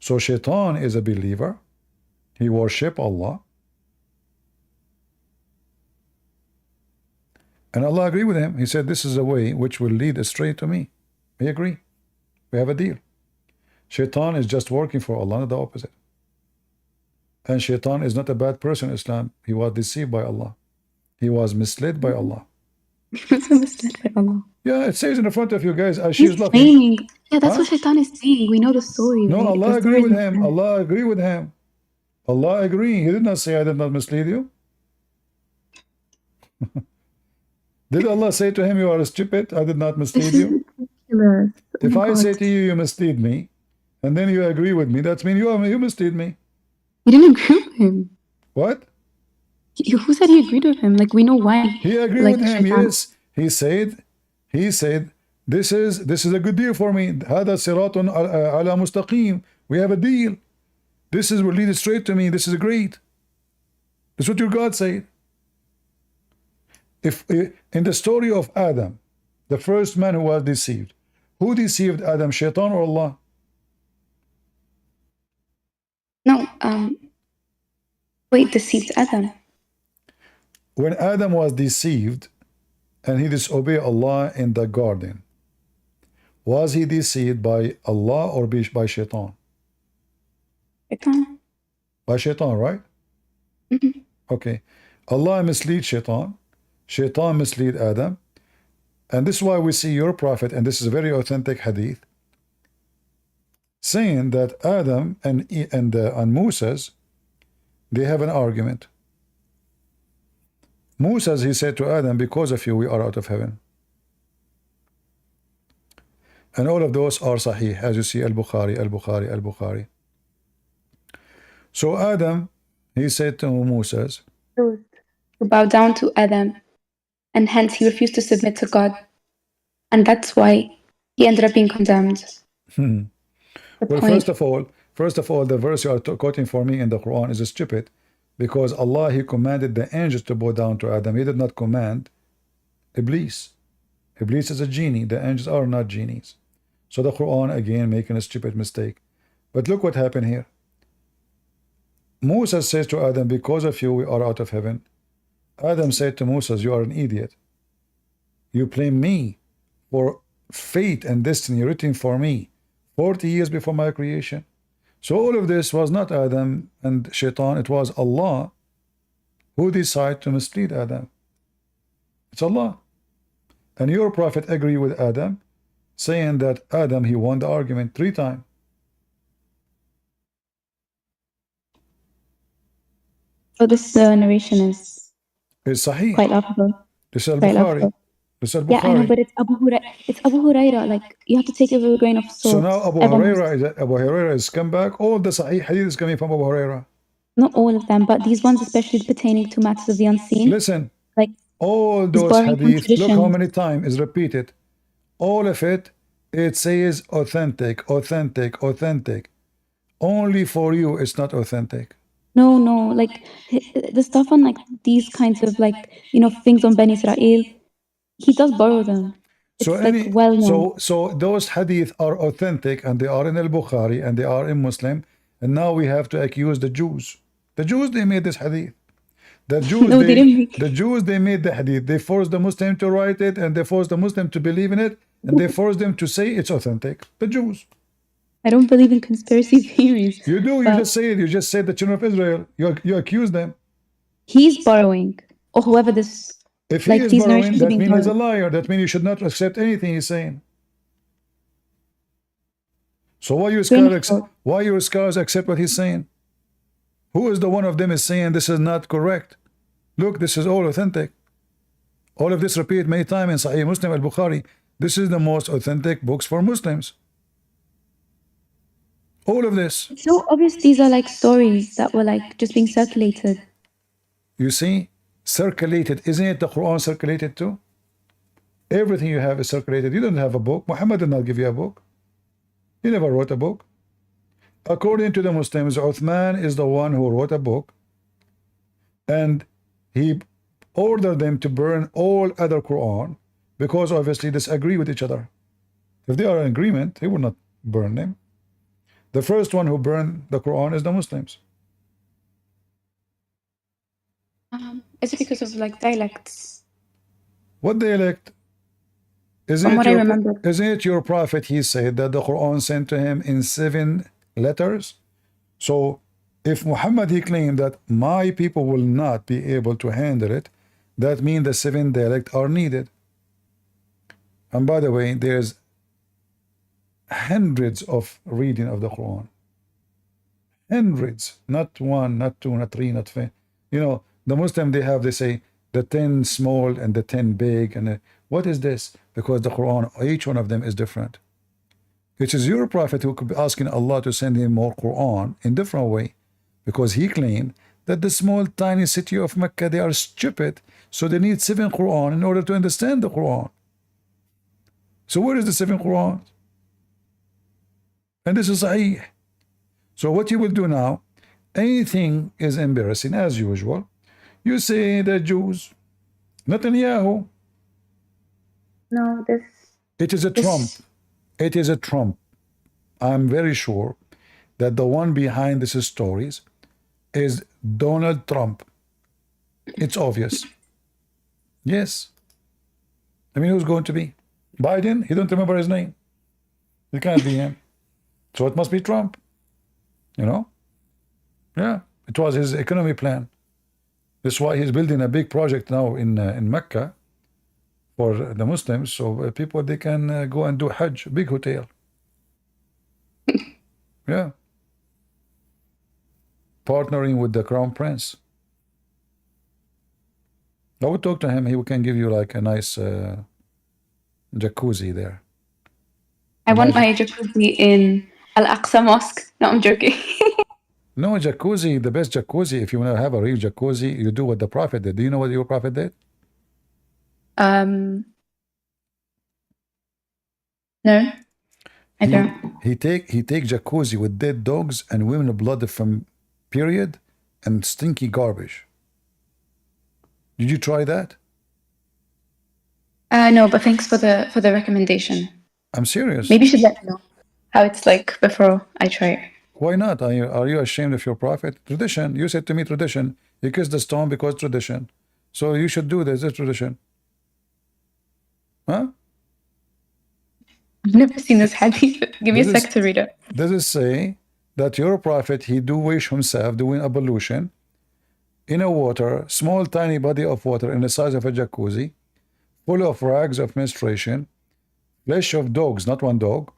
So Shaitan is a believer. He worship Allah. And Allah agreed with him. He said, "This is a way which will lead astray to me." We agree. We have a deal. Shaitan is just working for Allah, not the opposite. And Shaitan is not a bad person in Islam. He was deceived by Allah. He was misled by Allah. He was misled by Allah. Yeah, it says in the front of you guys, as He's she's laughing. saying, yeah, that's what Shaitan is saying. We know the story. No, right? Allah The agree story with is him. in- Allah agree with him. Allah agree. He did not say, "I did not mislead you." Did Allah say to him, "You are stupid, I did not This mislead is you"? ridiculous. Oh If my I God. say to you, "You mislead me," and then you agree with me, that means you mislead me. You didn't agree with him. What? Who said he agreed with him? Like, we know why. He agreed Like, with him. Shaitan. Yes, he said, this is a good deal for me. هذا صراط على مستقيم. We have a deal. This will lead straight to me. This is great. That's what your God said. If in the story of Adam, the first man who was deceived, who deceived Adam, Shaitan or Allah? No, wait, deceived Adam. When Adam was deceived and he disobeyed Allah in the garden, was he deceived by Allah or by Shaitan? Shaitan. By Shaitan, right? Mm-hmm. Okay. Allah mislead Shaitan. Shaitan mislead Adam. And this is why we see your prophet, and this is a very authentic hadith, saying that Adam and Moses, they have an argument. Moses, he said to Adam, "Because of you, we are out of heaven." And all of those are sahih, as you see, al-Bukhari, al-Bukhari, al-Bukhari. So Adam, he said to Moses, To bow down to Adam, and hence he refused to submit to God. And that's why he ended up being condemned. The well, point. first of all, the verse you are quoting for me in the Quran is stupid, because Allah, he commanded the angels to bow down to Adam. He did not command Iblis. Iblis is a genie. The angels are not genies. So the Quran, again, making a stupid mistake. But look what happened here. Moses says to Adam, "Because of you, we are out of heaven." Adam said to Moses, "You are an idiot. You blame me for fate and destiny written for me 40 years before my creation." So all of this was not Adam and Shaitan. It was Allah who decided to mislead Adam. It's Allah. And your prophet agreed with Adam, saying that Adam, he won the argument 3 times. So this narration is It's Sahih. quite laughable. This is al-Bukhari. It's Al Yeah, I know, Bukhari. but it's Abu Huraira. Like, you have to take it with a grain of So salt. now Everyone knows. Abu Huraira is come back. All the Sahih hadith is coming from Abu Huraira. Not all of them, but these ones, especially pertaining to matters of the unseen, Listen, like, all is those borrowing from hadith, look how traditions. many times is repeated. All of it, it says authentic, authentic, authentic. Only for you, it's not authentic. No, like, the stuff on, like, these kinds of, like, things on Bani Israel, he does borrow them. So It's, like, well known. so those hadith are authentic and they are in al-Bukhari and they are in Muslim, and now we have to accuse the Jews. The Jews, they made this hadith. The Jews, No, they didn't make. the Jews, they made the hadith. They forced the Muslim to write it, and they forced the Muslim to believe in it, and they forced them to say it's authentic. The Jews. I don't believe in conspiracy theories. You do. You but just say it. You just said the children of Israel. You accuse them. he's borrowing, or whoever this, If he like, is these borrowing, narrations are that being means he's a borrowed. liar. That means you should not accept anything he's saying. So why you Grain of scholars, salt. why your scholars accept what he's saying? Who is the one of them is saying this is not correct? Look, this is all authentic. All of this repeated many times in Sahih Muslim al-Bukhari. This is the most authentic books for Muslims. All of this. It's so obvious these are, like, stories that were, like, just being circulated. You see? Circulated. Isn't it the Quran circulated too? Everything you have is circulated. You don't have a book. Muhammad did not give you a book. He never wrote a book. According to the Muslims, Uthman is the one who wrote a book, and he ordered them to burn all other Quran because obviously disagree with each other. If they are in agreement, he will not burn them. The first one who burned the Quran is the Muslims. Is it because of, like, dialects? What dialect? From what I remember. Isn't it your prophet? He said that the Quran sent to him in 7 letters. So if Muhammad he claimed that my people will not be able to handle it, that means the 7 dialects are needed. And by the way, there's hundreds of reading of the Quran. Hundreds, not 1, not 2, not 3, not 5. You know, the Muslim they say the 10 small and the 10 big, and what is this? Because the Quran, each one of them is different. It is your prophet who could be asking Allah to send him more Quran in different way, because he claimed that the small tiny city of Mecca, they are stupid, so they need 7 Quran in order to understand the Quran. So where is the 7 Quran? And this is Sahih. So what you will do now, anything is embarrassing as usual. You say the Jews, Netanyahu. No, It is a Trump. It is a Trump. I'm very sure that the one behind these stories is Donald Trump. It's obvious. Yes. I mean, who's going to be? Biden? He don't remember his name. It can't be him. So it must be Trump. You know? Yeah. It was his economy plan. That's why he's building a big project now in Mecca for the Muslims, so people they can go and do Hajj, big hotel. Yeah. Partnering with the Crown Prince. I would talk to him. He can give you like a nice jacuzzi there. I want my jacuzzi in Al-Aqsa Mosque. No, I'm joking. No, jacuzzi, the best jacuzzi, if you want to have a real jacuzzi, you do what the Prophet did. Do you know what your Prophet did? No, I don't. He take jacuzzi with dead dogs and women blood from period and stinky garbage. Did you try that? No, but thanks for the recommendation. I'm serious. Maybe you should let me know how it's like before I try it. Why not? Are you ashamed of your prophet? Tradition. You said to me tradition. You kissed the stone because tradition. So you should do this. It's tradition. Huh? I've never seen this hadith. Give me a sec to read it. Does it say that your prophet, he do wash himself doing ablution in a water, small tiny body of water in the size of a jacuzzi, full of rags of menstruation, flesh of dogs, not one dog,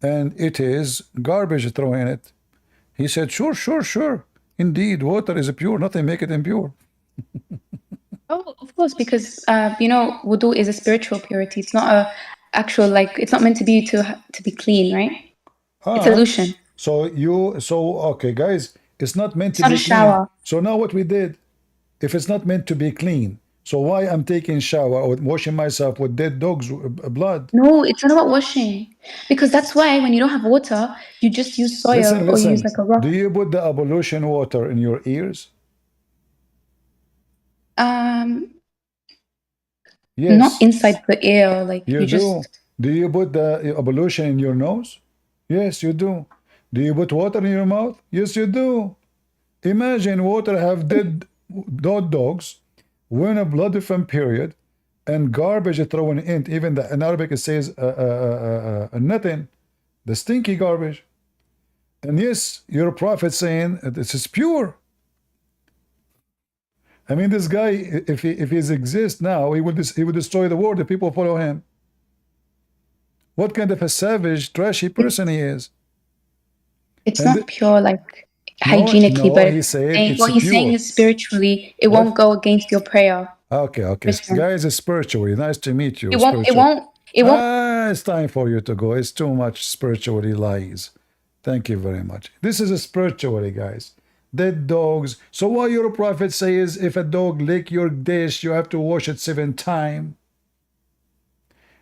and it is garbage thrown in it. He said, sure. Indeed, water is pure. Nothing make it impure. Oh, of course, because wudu is a spiritual purity. It's not a actual, like, it's not meant to be to be clean, right? It's illusion. So okay, guys, it's not meant It's to not be a clean. shower. So now what we did, if it's not meant to be clean, so why I'm taking shower or washing myself with dead dogs' blood? No, it's not about washing. Because that's why when you don't have water, you just use soil or you use Listen. like a Do rock. you put the ablution water in your ears? Not Yes, inside the ear, like you you do. just Do you put the ablution in your nose? Yes, you do. Do you put water in your mouth? Yes, you do. Imagine water have dead dogs, when a blood from period, and garbage thrown in. Even in Arabic it says nothing, the stinky garbage. And yes, your prophet saying this is pure. I mean, this guy, if he exists now, he would destroy the world if people follow him. What kind of a savage, trashy person he is. it's And not pure like no, hygienically, but he said it's what he's saying pure. is spiritually, it What? won't go against your prayer. Okay. Christian. Guys, it's spiritually. Nice to meet you, It spiritual. won't it won't It's time for you to go. It's too much spiritually lies. Thank you very much. This is a spiritually, guys. Dead dogs. So what your prophet says, if a dog lick your dish, you have to wash it 7 times.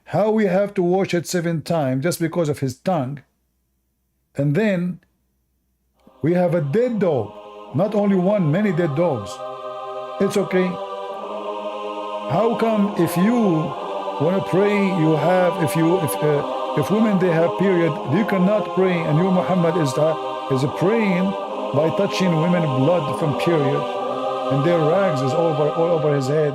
How we have to wash it 7 times just because of his tongue? And then we have a dead dog. Not only one, many dead dogs. It's okay. How come if you want to pray, you have, if women they have period, you cannot pray, and your Muhammad is praying by touching women blood from period, and their rags is all over his head.